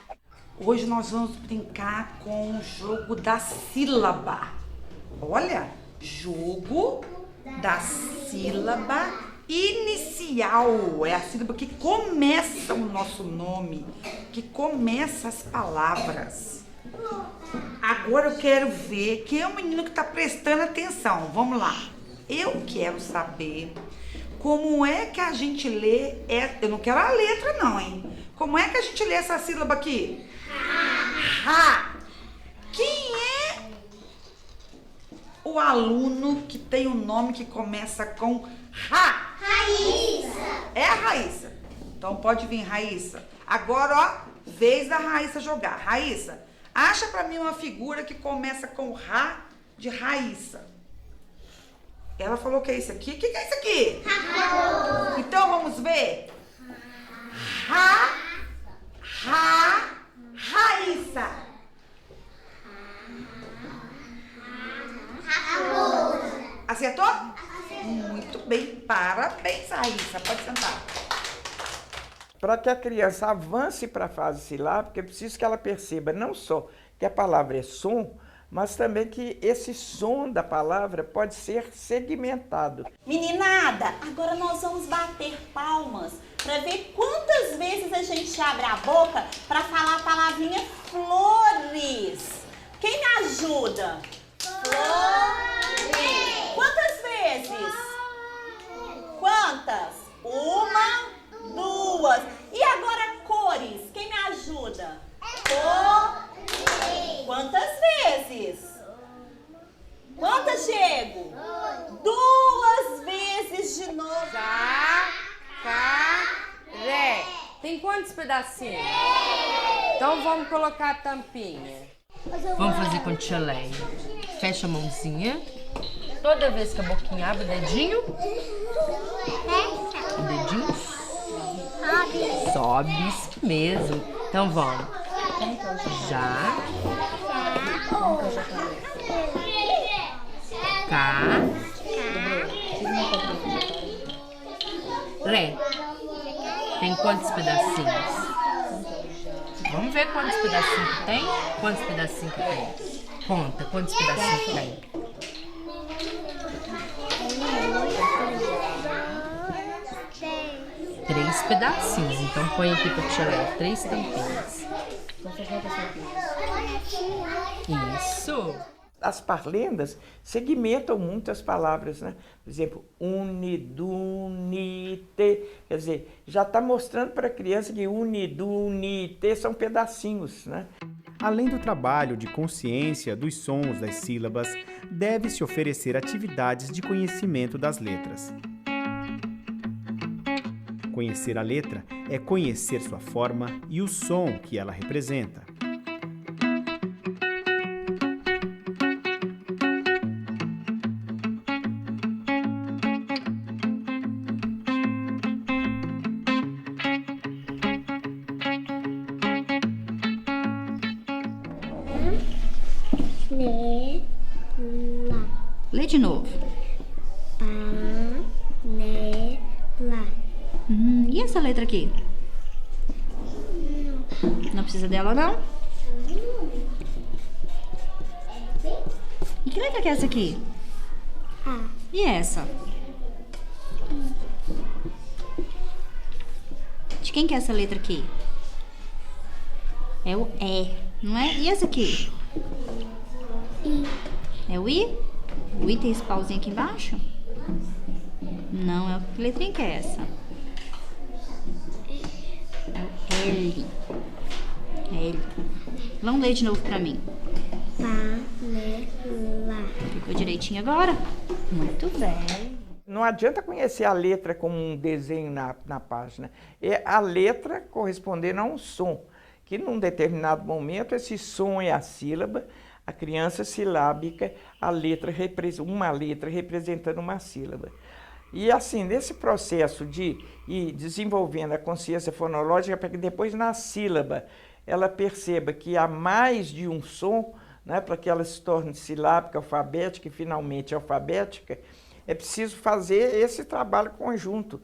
Hoje nós vamos brincar com o jogo da sílaba. Olha, jogo da sílaba inicial. É a sílaba que começa o nosso nome, que começa as palavras. Agora eu quero ver quem é o menino que está prestando atenção. Vamos lá. Eu quero saber como é que a gente lê. Eu não quero a letra não, hein? Como é que a gente lê essa sílaba aqui? Ra. Quem é o aluno que tem um nome que começa com Ra? Raíssa. É a Raíssa. Então pode vir, Raíssa. Agora, ó, vez da Raíssa jogar. Raíssa, acha pra mim uma figura que começa com Ra de Raíssa. Ela falou que é isso aqui. O que é isso aqui? Arroz. Então vamos ver. Para que a criança avance para a fase silábica, é preciso que ela perceba não só que a palavra é som, mas também que esse som da palavra pode ser segmentado. Meninada, agora nós vamos bater palmas para ver quantas vezes a gente abre a boca para falar a palavrinha flores. Quem me ajuda? Flores. Quantas vezes? Quantas? Uma, duas. E agora cores. Quem me ajuda? Cores. Quantas vezes? Quantas, Diego? Duas vezes de novo. Jacaré. Tem quantos pedacinhos? Então vamos colocar a tampinha. Vamos fazer com tia Leia. Fecha a mãozinha. Toda vez que a boquinha abre o dedinho. O dedinho sobe, isso mesmo. Então vamos. Já. Cá. Ré. Tem quantos pedacinhos? Vamos ver quantos pedacinhos que tem? Quantos pedacinhos que tem? Conta, quantos pedacinhos que tem? Três pedacinhos. Então põe aqui pra tia Leia 3 tampinhas. Isso. As parlendas segmentam muito as palavras, né? Por exemplo, unidunite, quer dizer, já está mostrando para a criança que unidunite são pedacinhos, né? Além do trabalho de consciência dos sons das sílabas, deve-se oferecer atividades de conhecimento das letras. Conhecer a letra é conhecer sua forma e o som que ela representa. Lê de novo. Panela. E essa letra aqui? Não precisa dela, não? E que letra que é essa aqui? A. E essa? De quem que é essa letra aqui? É o E, não é? E essa aqui? I. É o I? O I tem esse pauzinho aqui embaixo? Não, é que letrinha que é essa? É o L. É L. Vamos ler de novo pra mim. Panela. Ficou direitinho agora? Muito bem. Não adianta conhecer a letra como um desenho na página. É a letra correspondendo a um som, que num determinado momento esse som é a sílaba, a criança silábica, uma letra representando uma sílaba. E assim, nesse processo de ir desenvolvendo a consciência fonológica, para que depois na sílaba ela perceba que há mais de um som, né, para que ela se torne silábica, alfabética e finalmente alfabética, é preciso fazer esse trabalho conjunto.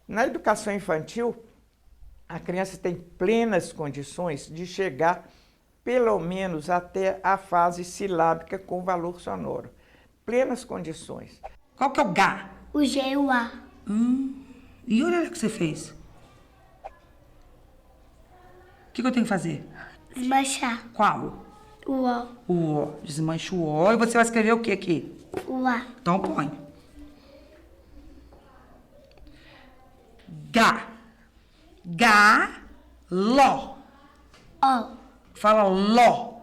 Na educação infantil, a criança tem plenas condições de chegar pelo menos até a fase silábica com valor sonoro. Plenas condições. Qual que é o Gá? O G e o A. E olha o que você fez. O que eu tenho que fazer? Desmanchar. Qual? O O. O O. Desmancha o O e você vai escrever o que aqui? O A. Então põe. Gá. Gá. Ló. O. Fala ló.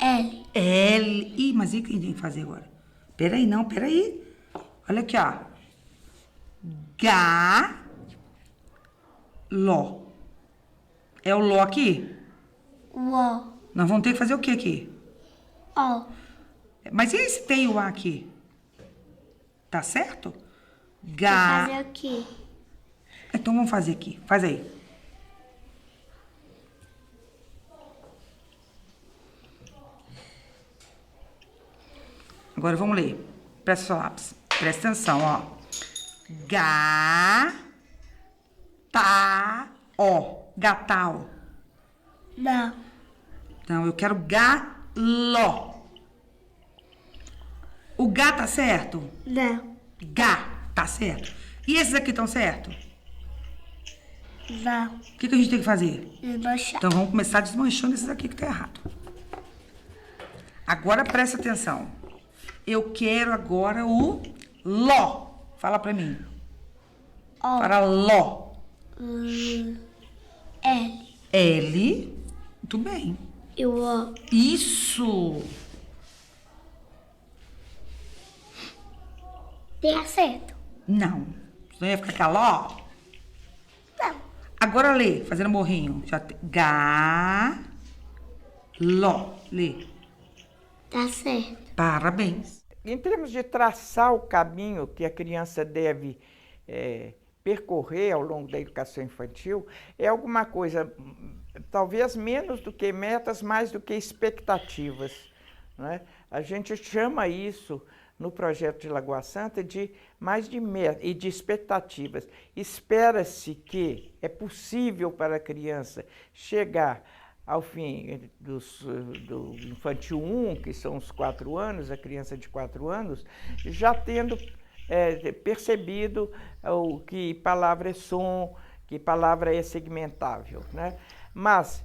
L. L. Ih, mas e o que a gente tem que fazer agora? Peraí, não, peraí. Olha aqui, ó. Gá. Ló. É o ló aqui? O O. Nós vamos ter que fazer o que aqui? O. Mas e se tem o A aqui? Tá certo? Vai Gá. fazer o quê? Então vamos fazer aqui. Faz aí. Agora vamos ler. Presta seu lápis. Presta atenção, ó. Ga-ta-ó. Gatal. Não. Então, eu quero galó. O Gá tá certo? Não. Gá tá certo. E esses aqui estão certo? Não. O que a gente tem que fazer? Desmanchar. Então, vamos começar desmanchando esses aqui que tá errado. Agora, presta atenção. Eu quero agora o ló. Fala pra mim. Ó. Para ló. L. L. Muito bem. E o O. Isso. Tem acerto? Não. Senão ia ficar caló. Não. Agora lê, fazendo morrinho. Já tem. Gá. Ló. Lê. Tá certo. Parabéns. Em termos de traçar o caminho que a criança deve percorrer ao longo da educação infantil, é alguma coisa, talvez menos do que metas, mais do que expectativas, né? A gente chama isso, no projeto de Lagoa Santa, de mais de metas e de expectativas. Espera-se que é possível para a criança chegar ao fim do infantil 1, que são os 4 anos, a criança de 4 anos, já tendo percebido que palavra é som, que palavra é segmentável, né? Mas,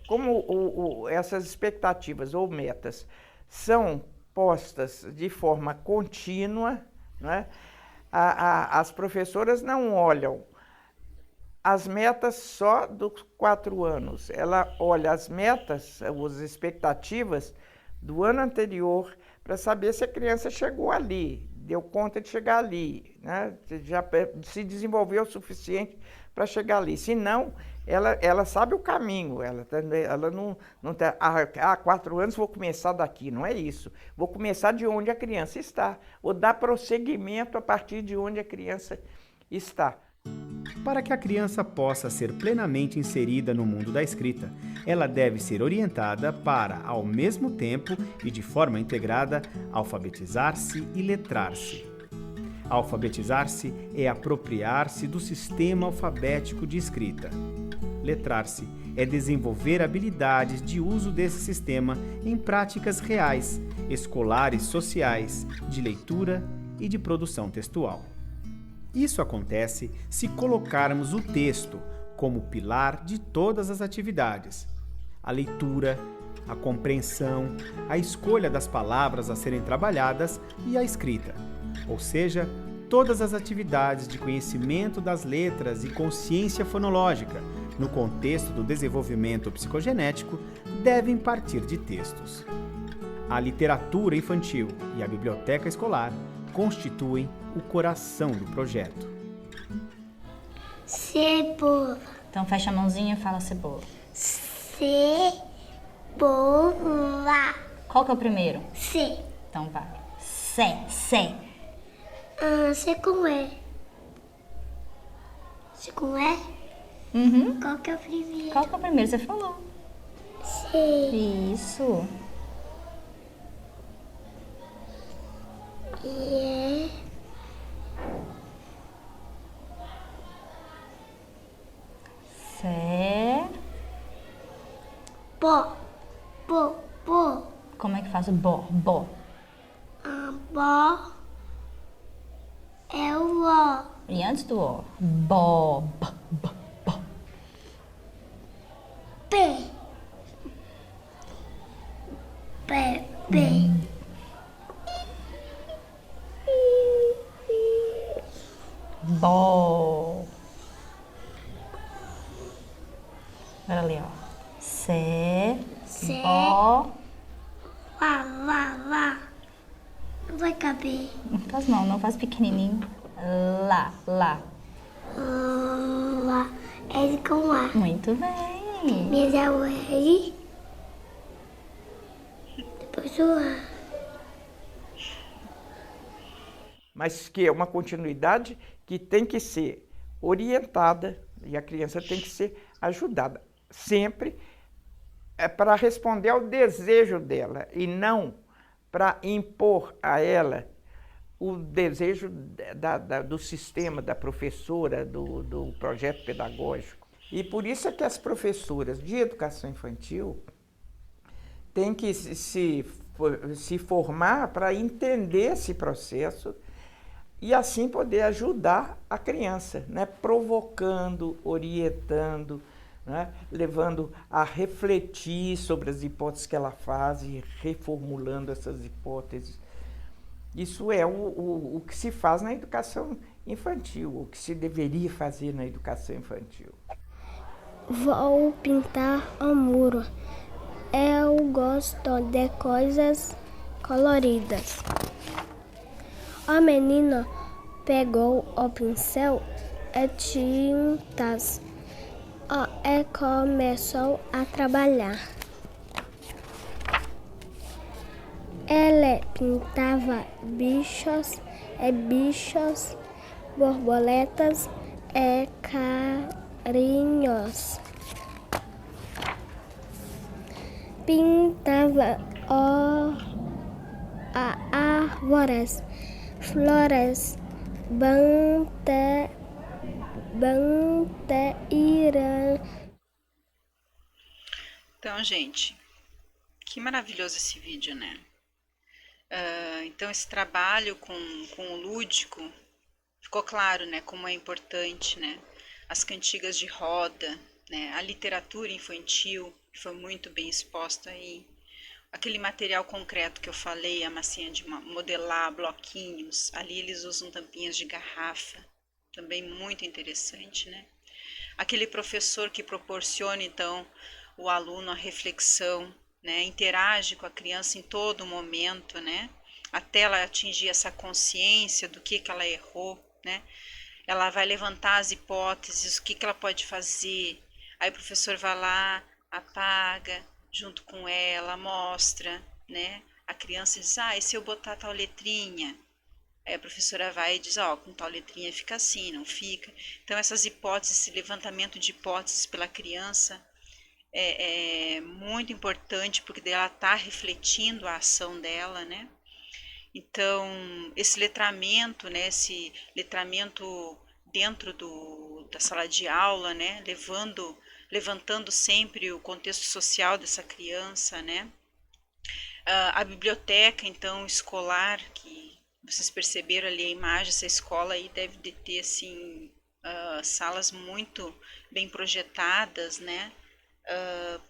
como essas expectativas ou metas são postas de forma contínua, né? As professoras não olham as metas só dos 4 anos. Ela olha as metas, as expectativas do ano anterior para saber se a criança chegou ali, deu conta de chegar ali, né? Já se desenvolveu o suficiente para chegar ali. Se não, ela sabe o caminho, ela não tá, 4 anos vou começar daqui, não é isso. Vou começar de onde a criança está, ou dar prosseguimento a partir de onde a criança está. Para que a criança possa ser plenamente inserida no mundo da escrita, ela deve ser orientada para, ao mesmo tempo e de forma integrada, alfabetizar-se e letrar-se. Alfabetizar-se é apropriar-se do sistema alfabético de escrita. Letrar-se é desenvolver habilidades de uso desse sistema em práticas reais, escolares, sociais, de leitura e de produção textual. Isso acontece se colocarmos o texto como pilar de todas as atividades. A leitura, a compreensão, a escolha das palavras a serem trabalhadas e a escrita, ou seja, todas as atividades de conhecimento das letras e consciência fonológica, no contexto do desenvolvimento psicogenético, devem partir de textos. A literatura infantil e a biblioteca escolar constituem o coração do projeto. Cebola. Então fecha a mãozinha e fala cebola. Cebola. Qual que é o primeiro? C. Então vai. C. C com E. C com E? Uhum. Qual que é o primeiro? Qual que é o primeiro? Você falou. C. Isso. E Cé. Bo. Como é que faz o bo? Bo é o O. E antes do O? Bo. P. Bo. Olha ali, ó. Cé. Bo. Vá. Não vai caber. Não faz não faz pequenininho. Lá. Lá. L com A. Muito bem. Primeiro é o L. Depois o A. Mas que é uma continuidade que tem que ser orientada e a criança tem que ser ajudada. Sempre para responder ao desejo dela e não para impor a ela o desejo do sistema, da professora, do projeto pedagógico. E por isso é que as professoras de educação infantil têm que se formar para entender esse processo e assim poder ajudar a criança, né? Provocando, orientando, né? Levando a refletir sobre as hipóteses que ela faz e reformulando essas hipóteses. Isso é o que se faz na educação infantil, o que se deveria fazer na educação infantil. Vou pintar o muro. Eu gosto de coisas coloridas. O menino pegou o pincel e tintas e começou a trabalhar. Ele pintava bichos, borboletas e carinhos. Pintava árvores, flores, bandeira. Então, gente, que maravilhoso esse vídeo, né? Então, esse trabalho com o lúdico, ficou claro, né, como é importante, né? As cantigas de roda, né? A literatura infantil, que foi muito bem exposta aí. Aquele material concreto que eu falei, a massinha de modelar bloquinhos, ali eles usam tampinhas de garrafa, também muito interessante, né? Aquele professor que proporciona, então, o aluno a reflexão, né? Interage com a criança em todo momento, né? Até ela atingir essa consciência do que ela errou, né? Ela vai levantar as hipóteses, o que ela pode fazer. Aí o professor vai lá, apaga, junto com ela, mostra, né? A criança diz, e se eu botar tal letrinha? Aí a professora vai e diz, com tal letrinha fica assim, não fica. Então essas hipóteses, esse levantamento de hipóteses pela criança é muito importante, porque ela está refletindo a ação dela, né? Então, esse letramento, né? Esse letramento dentro da sala de aula, né? Levantando sempre o contexto social dessa criança, né? A biblioteca, então, escolar, que vocês perceberam ali a imagem, essa escola aí deve de ter, assim, salas muito bem projetadas, né?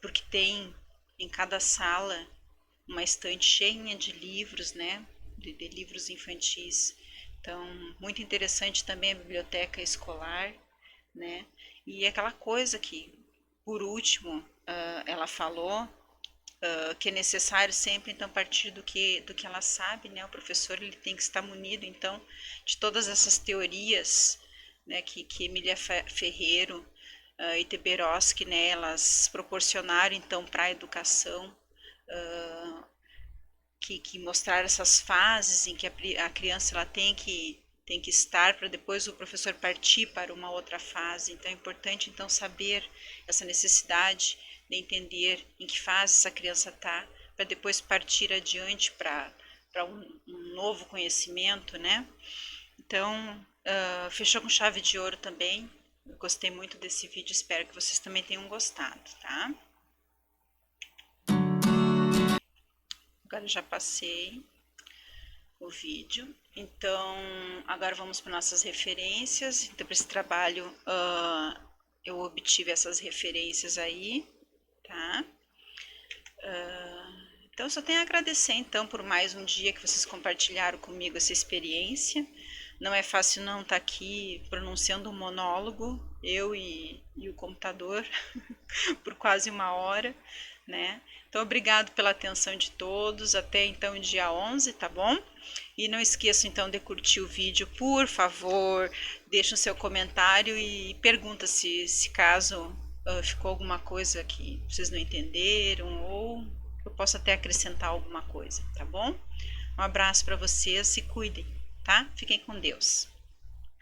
Porque tem em cada sala uma estante cheia de livros, né? De livros infantis. Então, muito interessante também a biblioteca escolar, né? E aquela coisa que, por último, ela falou, que é necessário sempre, então, partir do que ela sabe, né? O professor ele tem que estar munido, então, de todas essas teorias, né? Que Emília Ferreiro e Teberoski, né? Elas proporcionaram, então, para a educação, que mostraram essas fases em que a criança ela tem que estar para depois o professor partir para uma outra fase. Então é importante então saber essa necessidade de entender em que fase essa criança está, para depois partir adiante para um novo conhecimento, né? Então fechou com chave de ouro também. Eu gostei muito desse vídeo, espero que vocês também tenham gostado, tá? Agora já passei o vídeo, então agora vamos para nossas referências. Então, para esse trabalho eu obtive essas referências aí, tá? Então eu só tenho a agradecer então por mais um dia que vocês compartilharam comigo essa experiência. Não é fácil não estar aqui pronunciando um monólogo, eu e o computador, por quase 1 hora, né? Então, obrigado pela atenção de todos, até então dia 11, tá bom? E não esqueça então de curtir o vídeo, por favor, deixa o seu comentário e pergunta se caso ficou alguma coisa que vocês não entenderam ou eu posso até acrescentar alguma coisa, tá bom? Um abraço para vocês, se cuidem, tá? Fiquem com Deus.